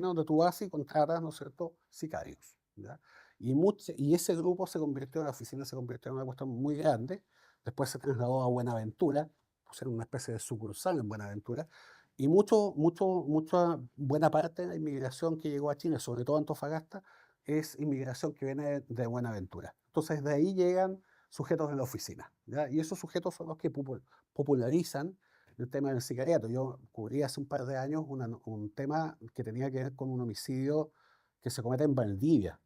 donde tú vas y contratas, ¿no es cierto?, sicarios, ¿ya? Y ese grupo la oficina se convirtió en una cuestión muy grande, después se trasladó a Buenaventura, pusieron una especie de sucursal en Buenaventura, y mucha buena parte de la inmigración que llegó a Chile, sobre todo a Antofagasta, es inmigración que viene de Buenaventura. Entonces, de ahí llegan sujetos de la oficina, ¿ya? Y esos sujetos son los que popularizan el tema del sicariato. Yo cubrí hace un par de años un tema que tenía que ver con un homicidio que se comete en Valdivia,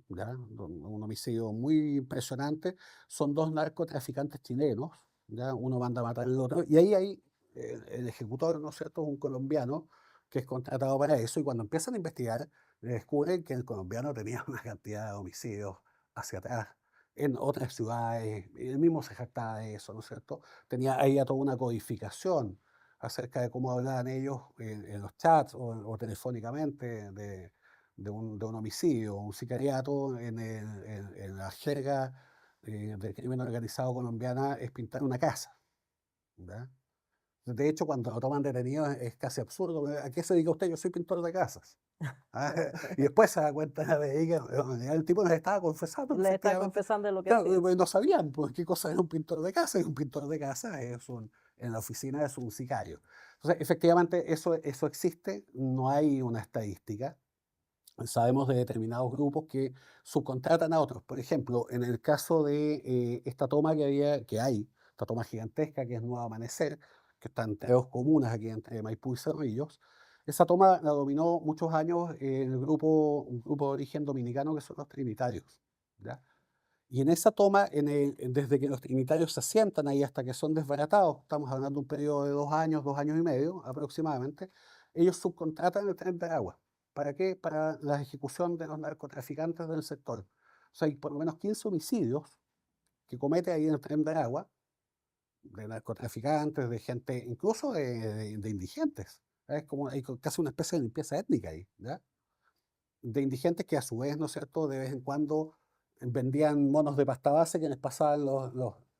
¿ya? Un homicidio muy impresionante. Son dos narcotraficantes chilenos, ¿ya? Uno manda a matar al otro, y ahí hay el ejecutor, ¿no es cierto?, es un colombiano que es contratado para eso, y cuando empiezan a investigar, descubren que el colombiano tenía una cantidad de homicidios hacia atrás en otras ciudades, y él mismo se jactaba de eso, ¿no es cierto? Ahí toda una codificación acerca de cómo hablaban ellos en los chats o telefónicamente de un homicidio, un sicariato en la jerga del crimen organizado colombiana es pintar una casa, ¿ya? De hecho, cuando lo toman detenido es casi absurdo. ¿A qué se dedica usted? Yo soy pintor de casas. Ah, y después se da cuenta de que el tipo nos estaba confesando que Les está efectivamente, confesando lo que claro, hacía. no sabían pues, qué cosa era un pintor de casa. Y un pintor de casa en la oficina es un sicario. Entonces, efectivamente, eso existe. No hay una estadística. Sabemos de determinados grupos que subcontratan a otros. Por ejemplo, en el caso de esta toma esta toma gigantesca que es Nuevo Amanecer, que está entre dos comunas aquí entre Maipú y Cerrillos, esa toma la dominó muchos años un grupo de origen dominicano que son los trinitarios, ¿ya? Y en esa toma, desde que los trinitarios se asientan ahí hasta que son desbaratados, estamos hablando de un periodo de 2 años, 2 años y medio aproximadamente, ellos subcontratan el Tren de Agua. ¿Para qué? Para la ejecución de los narcotraficantes del sector. O sea, hay por lo menos 15 homicidios que comete ahí en el Tren de Agua, de narcotraficantes, de gente, incluso de indigentes. Es como hay casi una especie de limpieza étnica ahí, ¿ya? De indigentes que a su vez, ¿no es cierto?, de vez en cuando vendían monos de pasta base que les pasaban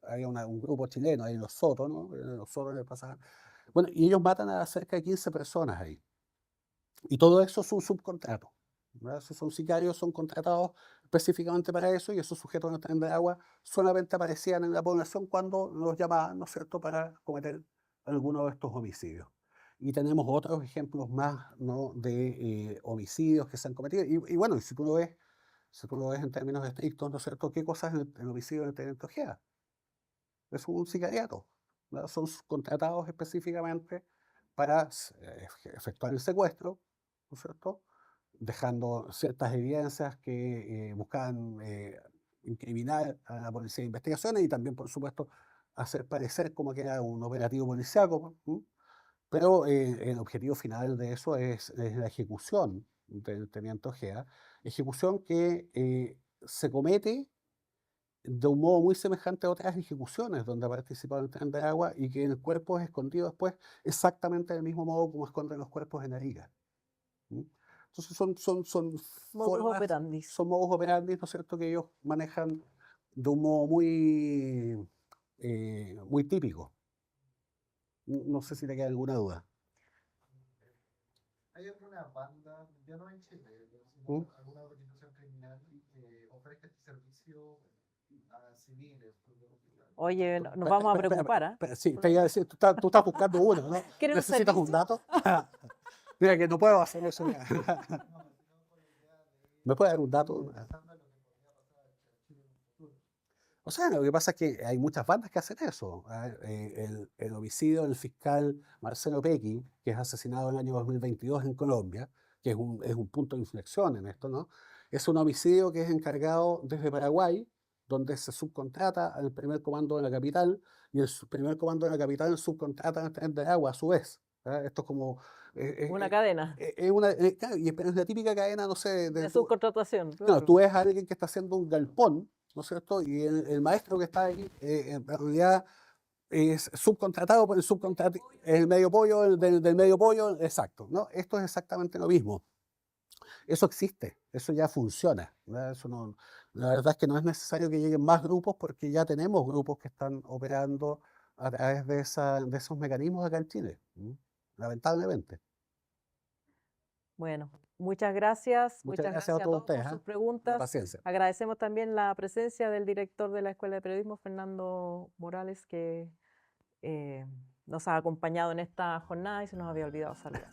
había un grupo chileno ahí en los Sotos, ¿no? En los Sotos les pasaban. Bueno, y ellos matan a cerca de 15 personas ahí. Y todo eso es un subcontrato, ¿verdad? Esos son sicarios, son contratados específicamente para eso, y esos sujetos en el tren de agua solamente aparecían en la población cuando los llamaban, ¿no es cierto?, para cometer alguno de estos homicidios. Y tenemos otros ejemplos más, ¿no?, de homicidios que se han cometido. Y bueno, y si tú lo ves en términos estrictos, ¿no es cierto?, ¿qué cosa es el homicidio del teniente Ojeda? Es un sicariato, ¿verdad? Son contratados específicamente para efectuar el secuestro, ¿no es cierto?, dejando ciertas evidencias que buscaban incriminar a la policía de investigaciones, y también, por supuesto, hacer parecer como que era un operativo policíaco, ¿m? Pero el objetivo final de eso es la ejecución del teniente Ojeda, ejecución que se comete de un modo muy semejante a otras ejecuciones donde ha participado el tren de agua, y que el cuerpo es escondido después exactamente del mismo modo como esconden los cuerpos en Arica. ¿M? Entonces Modus formas, operandi. son modus operandi, ¿no es cierto?, que ellos manejan de un modo muy típico. No sé si te queda alguna duda. ¿Hay alguna banda, ya no en Chile, sino ¿Mm? alguna organización criminal que ofrezca este servicio a civiles? Oye, nos Espera, vamos a espera, preocupar, ¿ah? espera, sí, te iba a decir, tú estás buscando uno, ¿no? ¿Quieres un ¿Necesitas un servicio? dato? Mira, que no puedo hacer eso. Mira. ¿Me puede dar un dato? O sea, lo que pasa es que hay muchas bandas que hacen eso. El homicidio del fiscal Marcelo Pequi, que es asesinado en el año 2022 en Colombia, que es un punto de inflexión en esto, ¿no? Es un homicidio que es encargado desde Paraguay, donde se subcontrata al primer comando de la capital, y el primer comando de la capital subcontrata al tren de agua a su vez. ¿Verdad? Esto es como... Una cadena claro, pero es la típica cadena, no sé, de subcontratación, Claro, claro. tú ves a alguien que está haciendo un galpón, ¿no es cierto? Y el maestro que está ahí, en realidad es subcontratado por el medio pollo, del medio pollo, exacto, ¿no? Esto es exactamente lo mismo. Eso existe, eso ya funciona, ¿verdad? La verdad es que no es necesario que lleguen más grupos, porque ya tenemos grupos que están operando a través de esos mecanismos acá en Chile, lamentablemente. Bueno, muchas gracias. Muchas Muchas gracias a gracias a todos todos por ustedes, sus la preguntas. paciencia. Agradecemos también la presencia del director de la Escuela de Periodismo, Fernando Morales, que nos ha acompañado en esta jornada y se nos había olvidado saludar.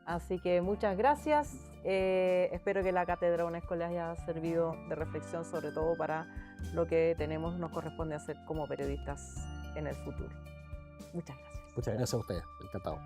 Así que muchas gracias. Espero que la cátedra UNESCO les haya servido de reflexión, sobre todo para lo que nos corresponde hacer como periodistas en el futuro. Muchas gracias. Muchas gracias a ustedes, encantado.